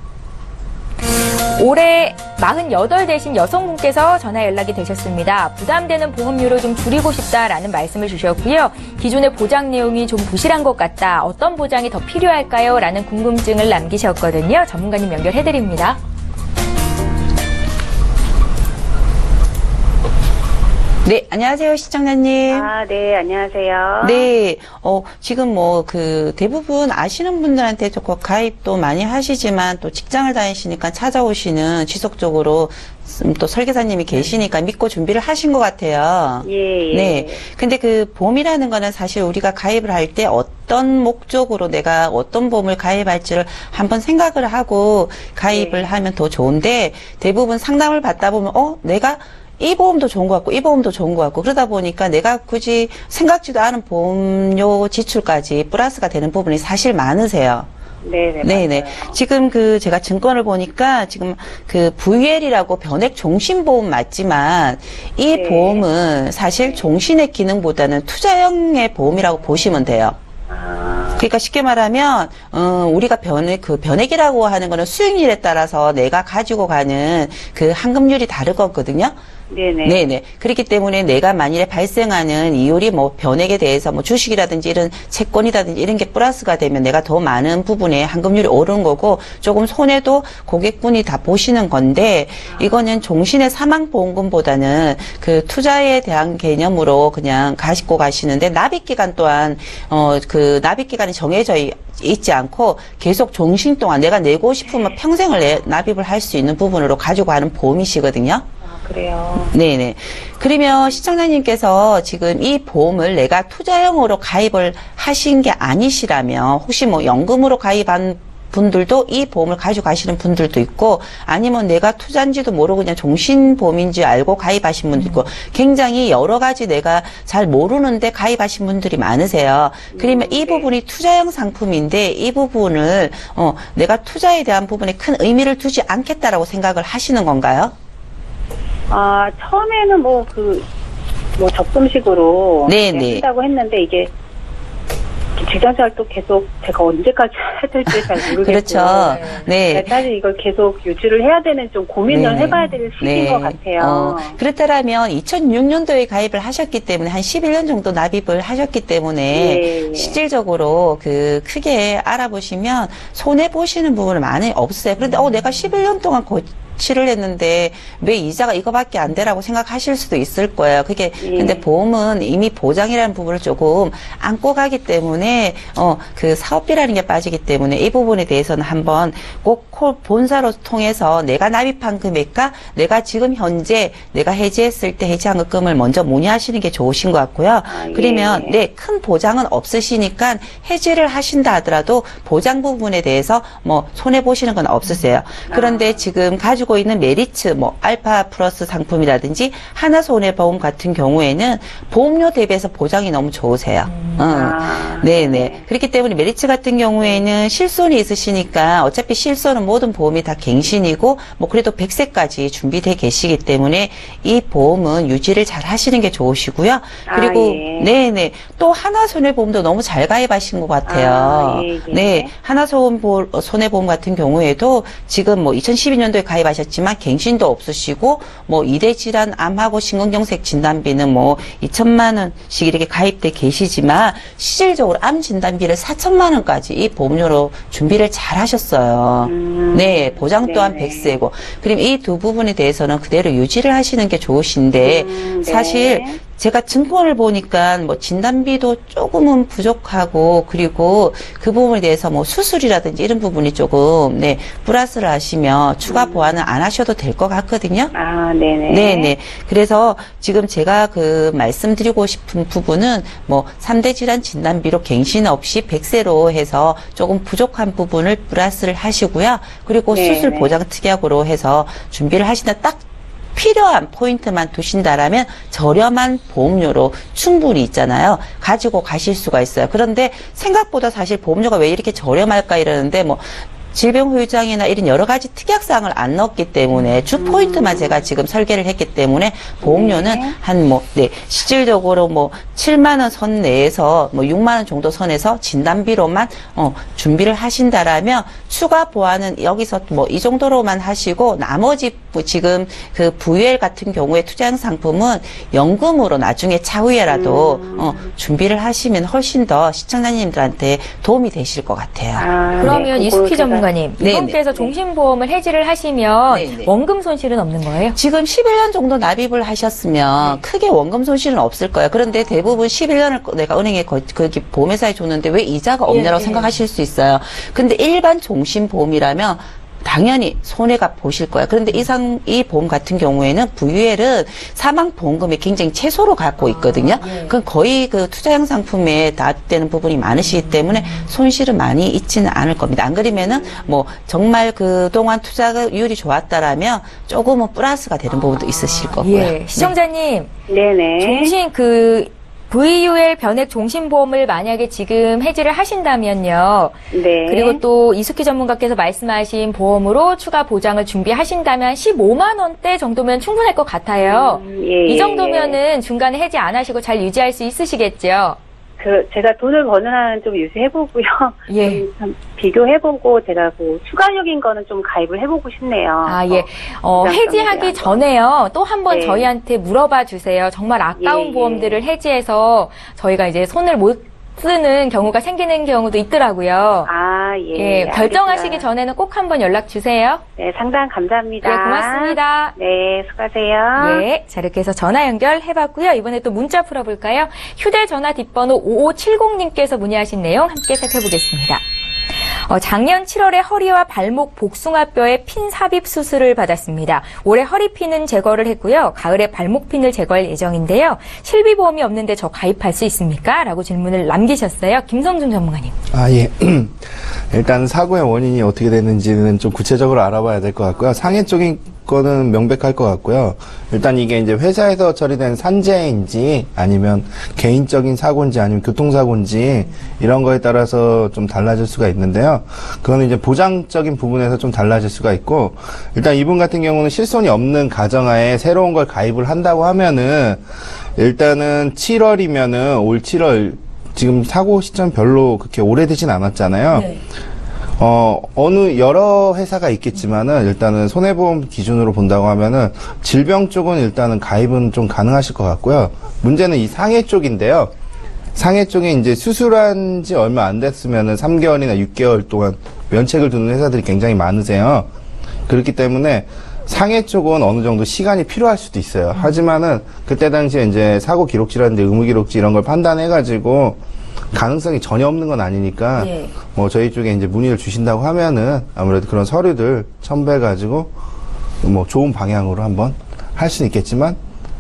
Speaker 1: 올해 48 되신 여성분께서 전화 연락이 되셨습니다. 부담되는 보험료를 좀 줄이고 싶다라는 말씀을 주셨고요. 기존의 보장 내용이 좀 부실한 것 같다. 어떤 보장이 더 필요할까요? 라는 궁금증을 남기셨거든요. 전문가님 연결해드립니다.
Speaker 2: 네, 안녕하세요, 시청자님.
Speaker 5: 네, 안녕하세요.
Speaker 2: 네, 지금 대부분 아시는 분들한테 조금 가입도 많이 하시지만 또 직장을 다니시니까 찾아오시는 지속적으로 또 설계사님이 계시니까 믿고 준비를 하신 것 같아요.
Speaker 5: 예.
Speaker 2: 네. 근데 그 보험이라는 거는 사실 우리가 가입을 할 때 어떤 목적으로 내가 어떤 보험을 가입할지를 한번 생각을 하고 가입을 하면 더 좋은데 대부분 상담을 받다 보면, 내가 이 보험도 좋은 것 같고 이 보험도 좋은 것 같고 그러다 보니까 내가 굳이 생각지도 않은 보험료 지출까지 플러스가 되는 부분이 사실 많으세요. 네네. 지금 제가 증권을 보니까 지금 VL이라고 변액 종신보험 맞지만 이 보험은 사실 종신의 기능보다는 투자형의 보험이라고 보시면 돼요. 그러니까 쉽게 말하면 우리가 변액이라고 하는 거는 수익률에 따라서 내가 가지고 가는 그 환급률이 다르거든요. 네네. 그렇기 때문에 내가 만일에 발생하는 이율이 변액에 대해서 주식이라든지 이런 채권이라든지 이런 게 플러스가 되면 내가 더 많은 부분에 환급률이 오르는 거고 조금 손해도 고객분이 다 보시는 건데 이거는 종신의 사망보험금보다는 그 투자에 대한 개념으로 그냥 가지고 가시는데 납입기간 또한 납입기간이 정해져 있지 않고 계속 종신 동안 내가 내고 싶으면 평생을 납입을 할 수 있는 부분으로 가지고 가는 보험이시거든요.
Speaker 5: 그래요.
Speaker 2: 네네. 그러면 시청자님께서 지금 이 보험을 내가 투자형으로 가입을 하신 게 아니시라면 혹시 연금으로 가입한 분들도 이 보험을 가지고 가시는 분들도 있고 아니면 내가 투자인지도 모르고 그냥 종신보험인지 알고 가입하신 분도 있고 굉장히 여러 가지 내가 잘 모르는데 가입하신 분들이 많으세요. 그러면 이 부분이 투자형 상품인데 이 부분을 내가 투자에 대한 부분에 큰 의미를 두지 않겠다라고 생각을 하시는 건가요?
Speaker 5: 처음에는 적금식으로
Speaker 2: 네네.
Speaker 5: 한다고 했는데 이게 직장생활도 계속 제가 언제까지 해야 될지 잘 모르겠고.
Speaker 2: 그렇죠. 네.
Speaker 5: 사실 이걸 계속 유지를 해야 되는 좀 고민을
Speaker 2: 네.
Speaker 5: 해봐야 될 시기인
Speaker 2: 네.
Speaker 5: 것 같아요.
Speaker 2: 그렇다면 2006년도에 가입을 하셨기 때문에 한 11년 정도 납입을 하셨기 때문에
Speaker 5: 네.
Speaker 2: 실질적으로 그 크게 알아보시면 손해 보시는 부분은 많이 없어요. 그런데 내가 11년 동안 치를 했는데 왜 이자가 이거밖에 안 되라고 생각하실 수도 있을 거예요. 그게 근데 보험은 이미 보장이라는 부분을 조금 안고 가기 때문에 그 사업비라는 게 빠지기 때문에 이 부분에 대해서는 한번 꼭 본사로 통해서 내가 납입한 금액과 내가 지금 현재 내가 해지했을 때 해지한 금을 먼저 문의하시는 게 좋으신 것 같고요. 그러면 네, 큰 보장은 없으시니까 해지를 하신다 하더라도 보장 부분에 대해서 뭐 손해 보시는 건 없으세요. 그런데 지금 가지고 있는 메리츠, 알파 플러스 상품이라든지 하나손해보험 같은 경우에는 보험료 대비해서 보장이 너무 좋으세요. 네네. 그렇기 때문에 메리츠 같은 경우에는 실손이 있으시니까 어차피 실손은 모든 보험이 다 갱신이고 그래도 100세까지 준비되어 계시기 때문에 이 보험은 유지를 잘 하시는 게 좋으시고요. 그리고 네네. 또 하나손해보험도 너무 잘 가입하신 것 같아요. 네. 하나손해보험 같은 경우에도 지금 2012년도에 가입하셨지만 갱신도 없으시고 이대 질환 암하고 심근경색 진단비는 2천만 원씩 이렇게 가입돼 계시지만 실질적으로 암 진단비를 4천만 원까지 이 보험료로 준비를 잘 하셨어요. 네, 보장 또한 100세고. 그럼 이 두 부분에 대해서는 그대로 유지를 하시는 게 좋으신데 사실 제가 증권을 보니까 진단비도 조금은 부족하고 그리고 그 부분에 대해서 수술이라든지 이런 부분이 조금 플러스를 하시면 추가 보완은 안 하셔도 될 것 같거든요.
Speaker 5: 네네.
Speaker 2: 네네. 그래서 지금 제가 말씀드리고 싶은 부분은 3대 질환 진단비로 갱신 없이 100세로 해서 조금 부족한 부분을 플러스를 하시고요. 그리고 수술 보장 특약으로 해서 준비를 하신다 딱 필요한 포인트만 두신다라면 저렴한 보험료로 충분히 있잖아요. 가지고 가실 수가 있어요. 그런데 생각보다 사실 보험료가 왜 이렇게 저렴할까 이러는데 질병 후유장이나 이런 여러 가지 특약사항을 안 넣었기 때문에 주 포인트만 제가 지금 설계를 했기 때문에 보험료는 실질적으로 7만 원 선 내에서 6만 원 정도 선에서 진단비로만 준비를 하신다라면 추가 보완은 여기서 이 정도로만 하시고 나머지 지금 그 VUL 같은 경우에 투자형 상품은 연금으로 나중에 차후에라도 준비를 하시면 훨씬 더 시청자님들한테 도움이 되실 것 같아요.
Speaker 1: 그러면 이수키 전문가님, 이분께서 종신보험을 해지를 하시면 원금 손실은 없는 거예요?
Speaker 2: 지금 11년 정도 납입을 하셨으면 크게 원금 손실은 없을 거예요. 그런데 대부분 11년을 내가 은행에 거기 보험회사에 줬는데 왜 이자가 없냐라고 생각하실 수 있어요. 근데 일반 종신보험이라면 당연히 손해가 보실 거예요. 그런데 이 보험 같은 경우에는 VUL은 사망보험금이 굉장히 최소로 갖고 있거든요. 그건 거의 그 투자형 상품에 납입되는 부분이 많으시기 때문에 손실은 많이 있지는 않을 겁니다. 안 그러면은 정말 그동안 투자율이 좋았다라면 조금은 플러스가 되는 부분도 있으실 거고요.
Speaker 1: 시청자님.
Speaker 5: 네네.
Speaker 1: 종신 VUL 변액 종신보험을 만약에 지금 해지를 하신다면요. 그리고 또 이수키 전문가께서 말씀하신 보험으로 추가 보장을 준비하신다면 15만 원대 정도면 충분할 것 같아요. 이 정도면은 중간에 해지 안 하시고 잘 유지할 수 있으시겠죠?
Speaker 5: 제가 돈을 버는 한은 좀 유지해보고요. 좀 비교해보고 제가 추가적인 거는 좀 가입을 해보고 싶네요.
Speaker 1: 해지하기 전에요. 또 한 번 저희한테 물어봐 주세요. 정말 아까운 보험들을 해지해서 저희가 이제 손을 못 쓰는 경우가 생기는 경우도 있더라고요. 결정하시기 전에는 꼭 한번 연락 주세요.
Speaker 5: 네, 상담 감사합니다.
Speaker 1: 네, 고맙습니다.
Speaker 5: 네, 수고하세요.
Speaker 1: 네, 자, 이렇게 해서 전화 연결해봤고요. 이번에 또 문자 풀어볼까요? 휴대전화 뒷번호 5570님께서 문의하신 내용 함께 살펴보겠습니다. 작년 7월에 허리와 발목 복숭아뼈에 핀 삽입 수술을 받았습니다. 올해 허리핀은 제거를 했고요. 가을에 발목핀을 제거할 예정인데요. 실비보험이 없는데 저 가입할 수 있습니까? 라고 질문을 남기셨어요. 김성준 전문가님.
Speaker 4: 일단 사고의 원인이 어떻게 됐는지는 좀 구체적으로 알아봐야 될 것 같고요. 상해 쪽인 거는 명백할 것 같고요. 일단 이게 이제 회사에서 처리된 산재인지 아니면 개인적인 사고인지 아니면 교통사고인지 이런 거에 따라서 좀 달라질 수가 있는데요. 그거는 이제 보장적인 부분에서 좀 달라질 수가 있고, 일단 이분 같은 경우는 실손이 없는 가정하에 새로운 걸 가입을 한다고 하면은 일단은 7월이면은 올 7월 지금 사고 시점 별로 그렇게 오래되진 않았잖아요.
Speaker 1: 네.
Speaker 4: 어느 여러 회사가 있겠지만은 일단은 손해보험 기준으로 본다고 하면은 질병 쪽은 일단은 가입은 좀 가능하실 것 같고요. 문제는 이 상해 쪽인데요. 상해 쪽에 이제 수술한 지 얼마 안 됐으면은 3개월이나 6개월 동안 면책을 두는 회사들이 굉장히 많으세요. 그렇기 때문에 상해 쪽은 어느 정도 시간이 필요할 수도 있어요. 하지만은 그때 당시에 이제 사고 기록지라든지 의무 기록지 이런 걸 판단해가지고 가능성이 전혀 없는 건 아니니까
Speaker 1: 예.
Speaker 4: 뭐 저희 쪽에 이제 문의를 주신다고 하면은 아무래도 그런 서류들 첨부해가지고 뭐 좋은 방향으로 한번 할 수는 있겠지만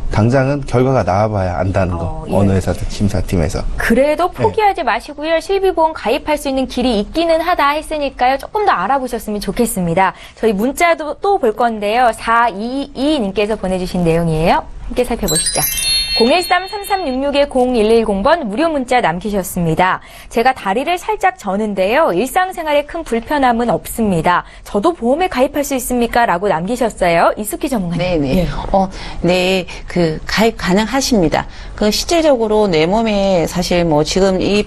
Speaker 4: 당장은 결과가 나와봐야 안다는 거.
Speaker 1: 예.
Speaker 4: 어느 회사 심사팀에서.
Speaker 1: 그래도 포기하지 마시고요. 실비보험 가입할 수 있는 길이 있기는 하다 했으니까요. 조금 더 알아보셨으면 좋겠습니다. 저희 문자도 또 볼 건데요. 422님께서 보내주신 내용이에요. 함께 살펴보시죠. 013-3366-0110번 무료 문자 남기셨습니다. 제가 다리를 살짝 저는데요. 일상생활에 큰 불편함은 없습니다. 저도 보험에 가입할 수 있습니까? 라고 남기셨어요. 이숙희 전문가님.
Speaker 2: 네네.
Speaker 1: 예.
Speaker 2: 네, 가입 가능하십니다. 실질적으로 내 몸에 사실 뭐 지금 이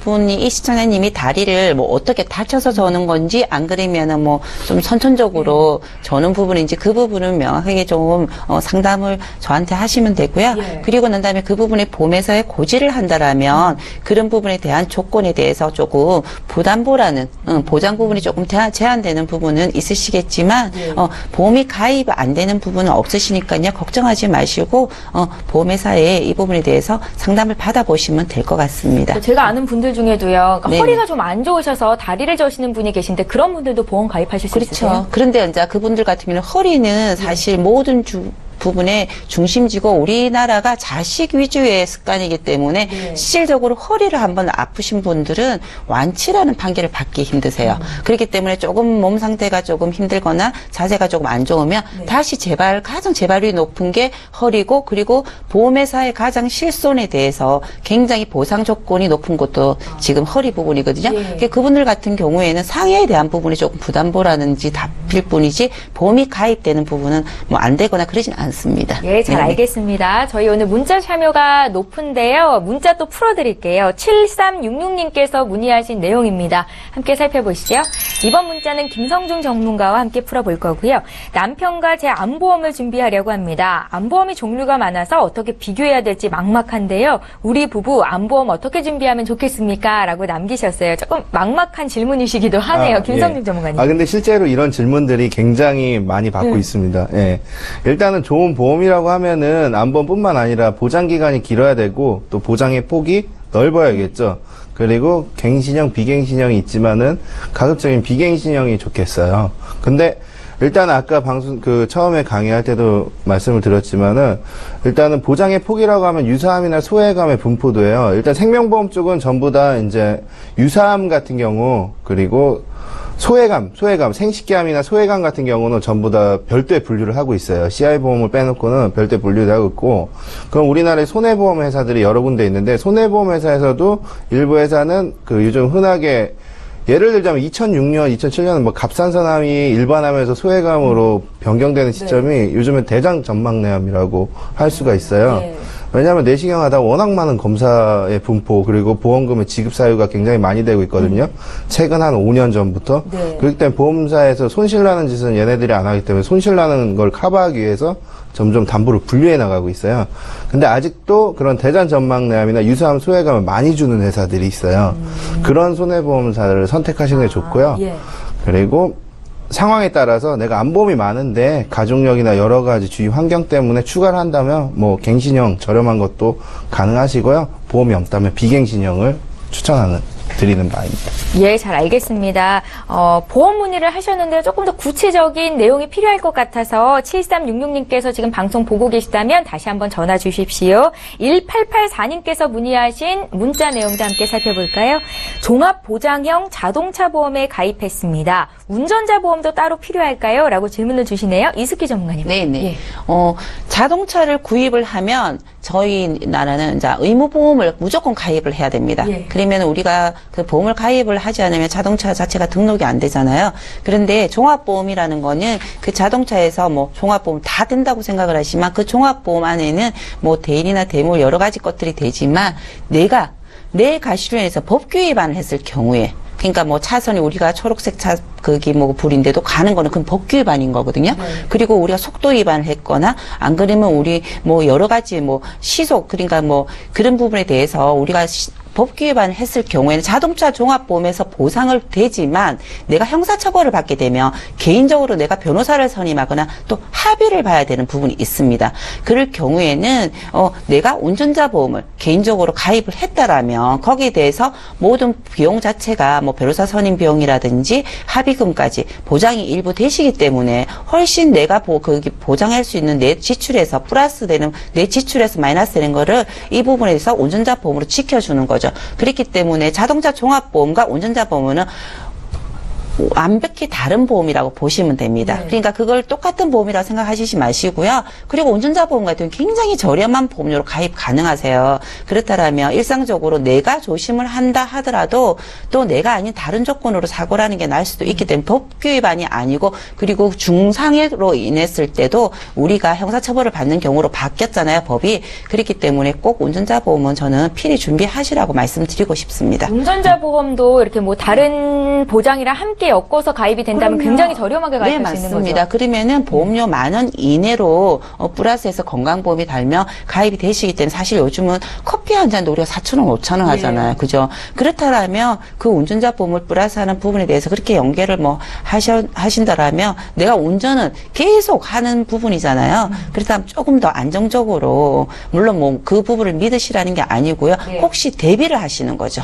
Speaker 2: 시청자님이 다리를 뭐 어떻게 다쳐서 저는 건지 안 그러면은 뭐 좀 선천적으로 저는 부분인지 그 부분은 명확하게 좀 상담을 저한테 하시면 되고요.
Speaker 1: 예.
Speaker 2: 그리고 난 다음에 그 부분에 보험회사에 고지를 한다라면 그런 부분에 대한 조건에 대해서 조금 부담보라는 보장 부분이 조금 제한되는 부분은 있으시겠지만
Speaker 1: 예.
Speaker 2: 보험이 가입 안 되는 부분은 없으시니까요. 걱정하지 마시고 보험회사에 이 부분에 대해서 상담을 받아보시면 될 것 같습니다.
Speaker 1: 제가 아는 분들 중에도요. 그러니까
Speaker 2: 네.
Speaker 1: 허리가 좀 안 좋으셔서 다리를 저시는 분이 계신데 그런 분들도 보험 가입하실 수 있으세요?
Speaker 2: 그렇죠. 그런데 이제 그분들 같은 경우는 허리는 사실 모든 부분의 중심지고 우리나라가 자식 위주의 습관이기 때문에
Speaker 1: 네.
Speaker 2: 실질적으로 허리를 한번 아프신 분들은 완치라는 판결을 받기 힘드세요. 그렇기 때문에 조금 몸 상태가 조금 힘들거나 자세가 조금 안 좋으면
Speaker 1: 네.
Speaker 2: 다시 가장 재발률이 높은 게 허리고 그리고 보험회사의 가장 실손에 대해서 굉장히 보상 조건이 높은 것도 지금 허리 부분이거든요.
Speaker 1: 예.
Speaker 2: 그러니까 그분들 같은 경우에는 상해에 대한 부분이 조금 부담보라든지 답일 뿐이지 보험이 가입되는 부분은 뭐 안 되거나 그러진 않습니다.
Speaker 1: 예, 잘
Speaker 2: 네네.
Speaker 1: 알겠습니다. 저희 오늘 문자 참여가 높은데요. 문자 또 풀어드릴게요. 7366님께서 문의하신 내용입니다. 함께 살펴보시죠. 이번 문자는 김성중 전문가와 함께 풀어볼 거고요. 남편과 제 암보험을 준비하려고 합니다. 암보험이 종류가 많아서 어떻게 비교해야 될지 막막한데요. 우리 부부 암보험 어떻게 준비하면 좋겠습니까? 라고 남기셨어요. 조금 막막한 질문이시기도 하네요. 김성중
Speaker 4: 예.
Speaker 1: 전문가님.
Speaker 4: 근데 실제로 이런 질문들이 굉장히 많이 받고 있습니다. 예. 일단은 좋은 보험이라고 하면은 암보험뿐만 아니라 보장 기간이 길어야 되고 또 보장의 폭이 넓어야겠죠. 그리고 갱신형, 비갱신형이 있지만은 가급적이면 비갱신형이 좋겠어요. 근데 일단 아까 처음에 강의할 때도 말씀을 드렸지만은 일단은 보장의 폭이라고 하면 유사암이나 소외감의 분포도예요. 일단 생명보험 쪽은 전부 다 이제 유사암 같은 경우 그리고 소외감, 생식기암이나 소외감 같은 경우는 전부 다 별도의 분류를 하고 있어요. CI보험을 빼놓고는 별도의 분류를 하고 있고, 그럼 우리나라에 손해보험 회사들이 여러 군데 있는데, 손해보험 회사에서도 일부 회사는 요즘 흔하게, 예를 들자면 2006년, 2007년은 뭐 갑상선암이 일반암에서 소외감으로 변경되는 시점이 요즘은 대장 전막내암이라고 할 수가 있어요.
Speaker 1: 네.
Speaker 4: 왜냐하면 내시경 하다 워낙 많은 검사의 분포 그리고 보험금의 지급 사유가 굉장히 많이 되고 있거든요. 최근 한 5년 전부터.
Speaker 1: 네.
Speaker 4: 그렇기 때문에 보험사에서 손실나는 짓은 얘네들이 안 하기 때문에 손실나는 걸 커버하기 위해서 점점 담보를 분류해 나가고 있어요. 근데 아직도 그런 대장 전막내암이나 유사암 소외감을 많이 주는 회사들이 있어요. 그런 손해보험사를 선택하시는 게 좋고요.
Speaker 1: 예.
Speaker 4: 그리고 상황에 따라서 내가 암보험이 많은데 가족력이나 여러 가지 주위 환경 때문에 추가를 한다면 뭐 갱신형 저렴한 것도 가능하시고요. 보험이 없다면 비갱신형을 드리는 바입니다.
Speaker 1: 예, 잘 알겠습니다. 보험 문의를 하셨는데 조금 더 구체적인 내용이 필요할 것 같아서 7366님께서 지금 방송 보고 계시다면 다시 한번 전화 주십시오. 1884님께서 문의하신 문자 내용도 함께 살펴볼까요? 종합보장형 자동차 보험에 가입했습니다. 운전자 보험도 따로 필요할까요? 라고 질문을 주시네요. 이숙희 전문가님.
Speaker 2: 네네.
Speaker 1: 예.
Speaker 2: 자동차를 구입을 하면 저희 나라는 이제 의무보험을 무조건 가입을 해야 됩니다.
Speaker 1: 예.
Speaker 2: 그러면 우리가 그 보험을 가입을 하지 않으면 자동차 자체가 등록이 안 되잖아요. 그런데 종합보험이라는 거는 그 자동차에서 뭐 종합보험 다 된다고 생각을 하시지만 그 종합보험 안에는 뭐 대인이나 대물 여러 가지 것들이 되지만 내가 내 과실로 인해서 법규 위반을 했을 경우에, 그러니까 뭐 차선이 우리가 초록색 거기 뭐 불인데도 가는 거는 그건 법규 위반인 거거든요. 그리고 우리가 속도 위반을 했거나 안 그러면 우리 뭐 여러 가지 뭐 시속, 그러니까 뭐 그런 부분에 대해서 우리가 법규 위반을 했을 경우에는 자동차 종합보험에서 보상을 되지만 내가 형사처벌을 받게 되면 개인적으로 내가 변호사를 선임하거나 또 합의를 봐야 되는 부분이 있습니다. 그럴 경우에는 내가 운전자 보험을 개인적으로 가입을 했다라면 거기에 대해서 모든 비용 자체가 뭐 변호사 선임 비용이라든지 합의금까지 보장이 일부 되시기 때문에 훨씬 내가 보장할 수 있는 내 지출에서 플러스 되는, 내 지출에서 마이너스 되는 거를 이 부분에서 운전자 보험으로 지켜주는 거죠. 그렇기 때문에 자동차 종합보험과 운전자 보험은 완벽히 다른 보험이라고 보시면 됩니다. 네. 그러니까 그걸 똑같은 보험이라고 생각하시지 마시고요. 그리고 운전자 보험 같은 경우는 굉장히 저렴한 보험료로 가입 가능하세요. 그렇다면 일상적으로 내가 조심을 한다 하더라도 또 내가 아닌 다른 조건으로 사고를 하는 게 날 수도 있기 때문에 법규 위반이 아니고, 그리고 중상해로 인했을 때도 우리가 형사처벌을 받는 경우로 바뀌었잖아요, 법이. 그렇기 때문에 꼭 운전자 보험은 저는 필히 준비하시라고 말씀드리고 싶습니다.
Speaker 1: 운전자 보험도 이렇게 뭐 다른 보장이랑 함께 엮어서 가입이 된다면
Speaker 2: 그럼요.
Speaker 1: 굉장히 저렴하게 가입할 수 있는 거죠.
Speaker 2: 맞습니다. 그러면은 보험료 10,000원 이내로 플러스해서 건강보험이 달면 가입이 되시기 때문에 사실 요즘은 커피 한 잔도 우리가 4,000원, 5,000원 하잖아요. 그죠? 그렇다라면 그 운전자 보험을 플러스하는 부분에 대해서 그렇게 연계를 뭐 하신다라면 내가 운전은 계속 하는 부분이잖아요. 그렇다면 조금 더 안정적으로, 물론 뭐 그 부분을 믿으시라는 게 아니고요. 혹시 대비를 하시는 거죠.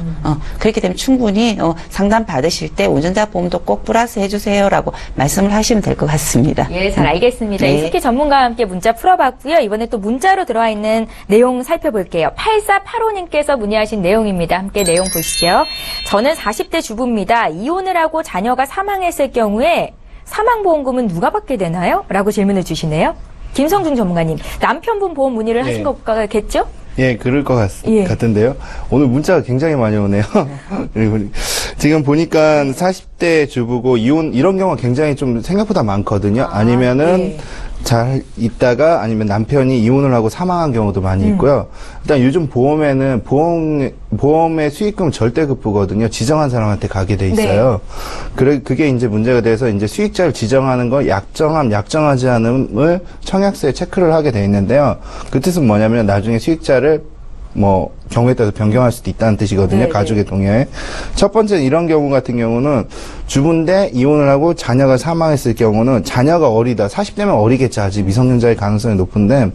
Speaker 2: 그렇기 때문에 충분히 상담 받으실 때 운전자 보험도 꼭 플러스 해주세요라고 말씀을 하시면 될 것 같습니다.
Speaker 1: 예, 잘 알겠습니다.
Speaker 2: 네.
Speaker 1: 이스키 전문가와 함께 문자 풀어봤고요. 이번에 또 문자로 들어와 있는 내용 살펴볼게요. 8485님께서 문의하신 내용입니다. 함께 내용 보시죠. 저는 40대 주부입니다. 이혼을 하고 자녀가 사망했을 경우에 사망보험금은 누가 받게 되나요? 라고 질문을 주시네요. 김성중 전문가님, 남편분 보험 문의를 하신 거겠죠?
Speaker 4: 예, 그럴 것 같은데요. 오늘 문자가 굉장히 많이 오네요. 그리고 지금 보니까 40대 주부고 이혼, 이런 경우가 굉장히 좀 생각보다 많거든요. 아니면은 잘 있다가 아니면 남편이 이혼을 하고 사망한 경우도 많이 있고요. 일단 요즘 보험에는 보험의 수익금은 절대급부거든요. 지정한 사람한테 가게 돼 있어요. 그게 이제 문제가 돼서 이제 수익자를 지정하는 거 약정함, 약정하지 않음을 청약서에 체크를 하게 돼 있는데요. 그 뜻은 뭐냐면 나중에 수익자를 뭐 경우에 따라서 변경할 수도 있다는 뜻이거든요. 가족의 동의하에. 첫 번째는 이런 경우 같은 경우는 주부인데 이혼을 하고 자녀가 사망했을 경우는 자녀가 어리다. 40대면 어리겠죠. 아직 미성년자일 가능성이 높은데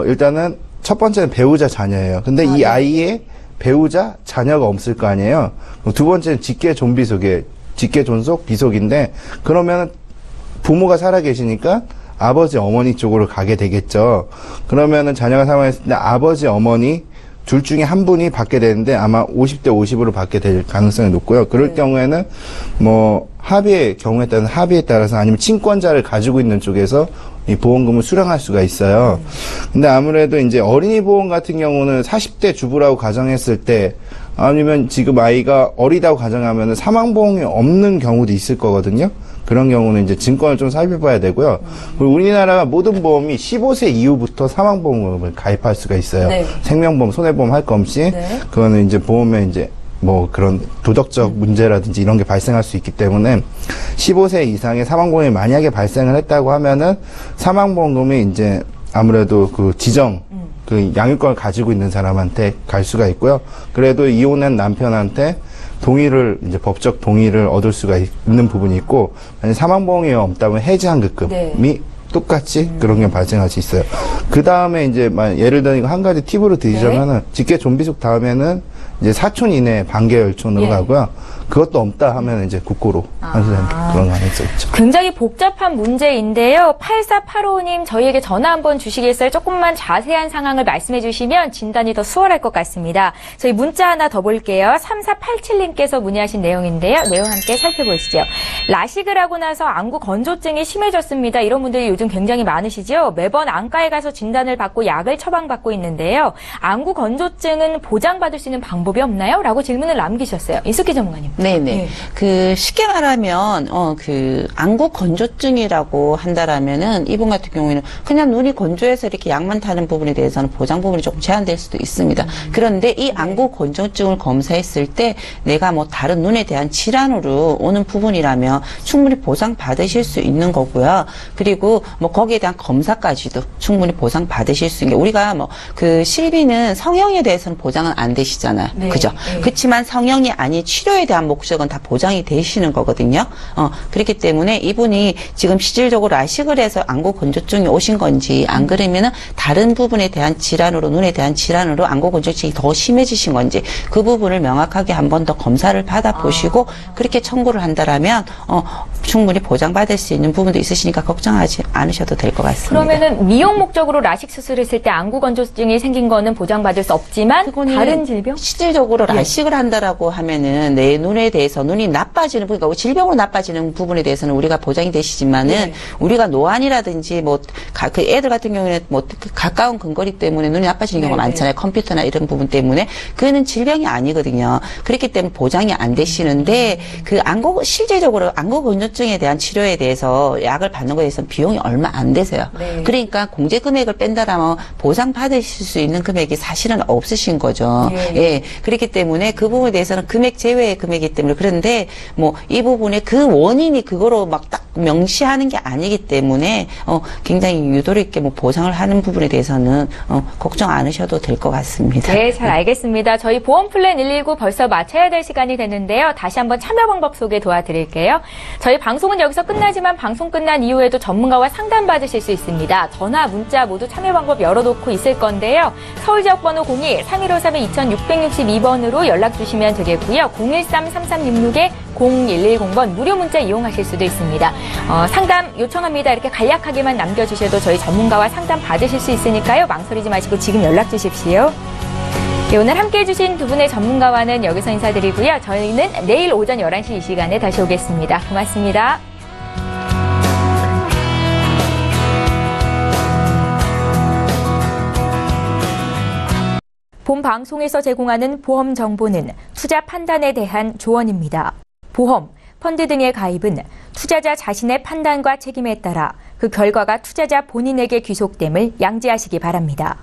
Speaker 4: 일단은 첫 번째는 배우자 자녀예요. 근데 이 아이의 배우자 자녀가 없을 거 아니에요. 두 번째는 직계 존비속이에요. 직계 존속 비속인데 그러면 부모가 살아 계시니까 아버지, 어머니 쪽으로 가게 되겠죠. 그러면은 자녀가 사망했을 때 아버지, 어머니 둘 중에 한 분이 받게 되는데 아마 50대 50으로 받게 될 가능성이 높고요. 그럴 경우에는 뭐 경우에 따른 합의에 따라서 아니면 친권자를 가지고 있는 쪽에서 이 보험금을 수령할 수가 있어요. 근데 아무래도 이제 어린이 보험 같은 경우는 40대 주부라고 가정했을 때 아니면 지금 아이가 어리다고 가정하면은 사망보험이 없는 경우도 있을 거거든요. 그런 경우는 이제 증권을 좀 살펴봐야 되고요. 그리고 우리나라 모든 보험이 15세 이후부터 사망보험을 가입할 수가 있어요. 생명보험, 손해보험 할 거 없이. 그거는 이제 보험에 이제 뭐 그런 도덕적 문제라든지 이런 게 발생할 수 있기 때문에 15세 이상의 사망보험이 만약에 발생을 했다고 하면은 사망보험금이 이제 아무래도 그 그 양육권을 가지고 있는 사람한테 갈 수가 있고요. 그래도 이혼한 남편한테 이제 법적 동의를 얻을 수가 있는 부분이 있고, 만약 사망보험이 없다면 해지환급금이 똑같이 그런 게 발생할 수 있어요. 그 다음에 이제 예를 들어 한 가지 팁으로 드리자면은 직계 존비속 다음에는 이제 사촌 이내 반계열촌으로 가고요. 그것도 없다 하면 이제 국고로 환수되는 그런 가능성이 있죠.
Speaker 1: 굉장히 복잡한 문제인데요. 8485님 저희에게 전화 한번 주시겠어요? 조금만 자세한 상황을 말씀해 주시면 진단이 더 수월할 것 같습니다. 저희 문자 하나 더 볼게요. 3487님께서 문의하신 내용인데요. 내용 함께 살펴보시죠. 라식을 하고 나서 안구 건조증이 심해졌습니다. 이런 분들이 요즘 굉장히 많으시죠? 매번 안과에 가서 진단을 받고 약을 처방받고 있는데요. 안구 건조증은 보장받을 수 있는 방법이 없나요? 라고 질문을 남기셨어요. 이숙희 전문가님.
Speaker 2: 네네. 그 쉽게 말하면 그 안구 건조증이라고 한다라면은 이분 같은 경우에는 그냥 눈이 건조해서 이렇게 약만 타는 부분에 대해서는 보장 부분이 조금 제한될 수도 있습니다. 그런데 이 안구 건조증을 검사했을 때 내가 뭐 다른 눈에 대한 질환으로 오는 부분이라면 충분히 보상 받으실 수 있는 거고요. 그리고 뭐 거기에 대한 검사까지도 충분히 보상 받으실 수 있는 게 우리가 뭐 그 실비는 성형에 대해서는 보장은 안 되시잖아요.
Speaker 1: 네.
Speaker 2: 그죠?
Speaker 1: 네.
Speaker 2: 그렇지만 성형이 아닌 치료에 대한 목적은 다 보장이 되시는 거거든요. 그렇기 때문에 이분이 지금 실질적으로 라식을 해서 안구 건조증이 오신 건지 안 그러면은 다른 부분에 대한 질환으로 눈에 대한 질환으로 안구 건조증이 더 심해지신 건지 그 부분을 명확하게 한 번 더 검사를 받아보시고 그렇게 청구를 한다라면 충분히 보장받을 수 있는 부분도 있으시니까 걱정하지 않으셔도 될 것 같습니다.
Speaker 1: 그러면은 미용 목적으로 라식 수술했을 때 안구 건조증이 생긴 거는 보장받을 수 없지만 다른 질병?
Speaker 2: 실질적으로 라식을 한다라고 하면은 내 눈에 대해서 눈이 나빠지는 그러니까 질병으로 나빠지는 부분에 대해서는 우리가 보장이 되시지만은 우리가 노안이라든지 뭐 그 애들 같은 경우에는 뭐 가까운 근거리 때문에 눈이 나빠지는 경우가 많잖아요. 컴퓨터나 이런 부분 때문에 그거는 질병이 아니거든요. 그렇기 때문에 보장이 안 되시는데 그 실질적으로 안구 건조증에 대한 치료에 대해서 약을 받는 거에 대해서는 비용이 얼마 안 되세요. 그러니까 공제 금액을 뺀다라면 보상 받으실 수 있는 금액이 사실은 없으신 거죠. 예. 그렇기 때문에 그 부분에 대해서는 금액 제외의 금액이기 때문에 그런데 뭐 이 부분에 그 원인이 그거로 막 딱 명시하는 게 아니기 때문에 굉장히 유도리 있게 뭐 보상을 하는 부분에 대해서는 걱정 안 하셔도 될 것 같습니다.
Speaker 1: 네, 잘 알겠습니다. 저희 보험 플랜 119 벌써 마쳐야 될 시간이 됐는데요. 다시 한번 참여 방법 소개 도와드릴게요. 저희 방송은 여기서 끝나지만 방송 끝난 이후에도 전문가와 상담 받으실 수 있습니다. 전화, 문자 모두 참여 방법 열어놓고 있을 건데요. 서울 지역번호 02-3153-2662번으로 연락 주시면 되겠고요. 013-3366-0110번 무료 문자 이용하실 수도 있습니다. 상담 요청합니다. 이렇게 간략하게만 남겨주셔도 저희 전문가와 상담 받으실 수 있으니까요. 망설이지 마시고 지금 연락 주십시오. 네, 오늘 함께해 주신 두 분의 전문가와는 여기서 인사드리고요. 저희는 내일 오전 11시 이 시간에 다시 오겠습니다. 고맙습니다. 본 방송에서 제공하는 보험 정보는 투자 판단에 대한 조언입니다. 보험, 펀드 등의 가입은 투자자 자신의 판단과 책임에 따라 그 결과가 투자자 본인에게 귀속됨을 양지하시기 바랍니다.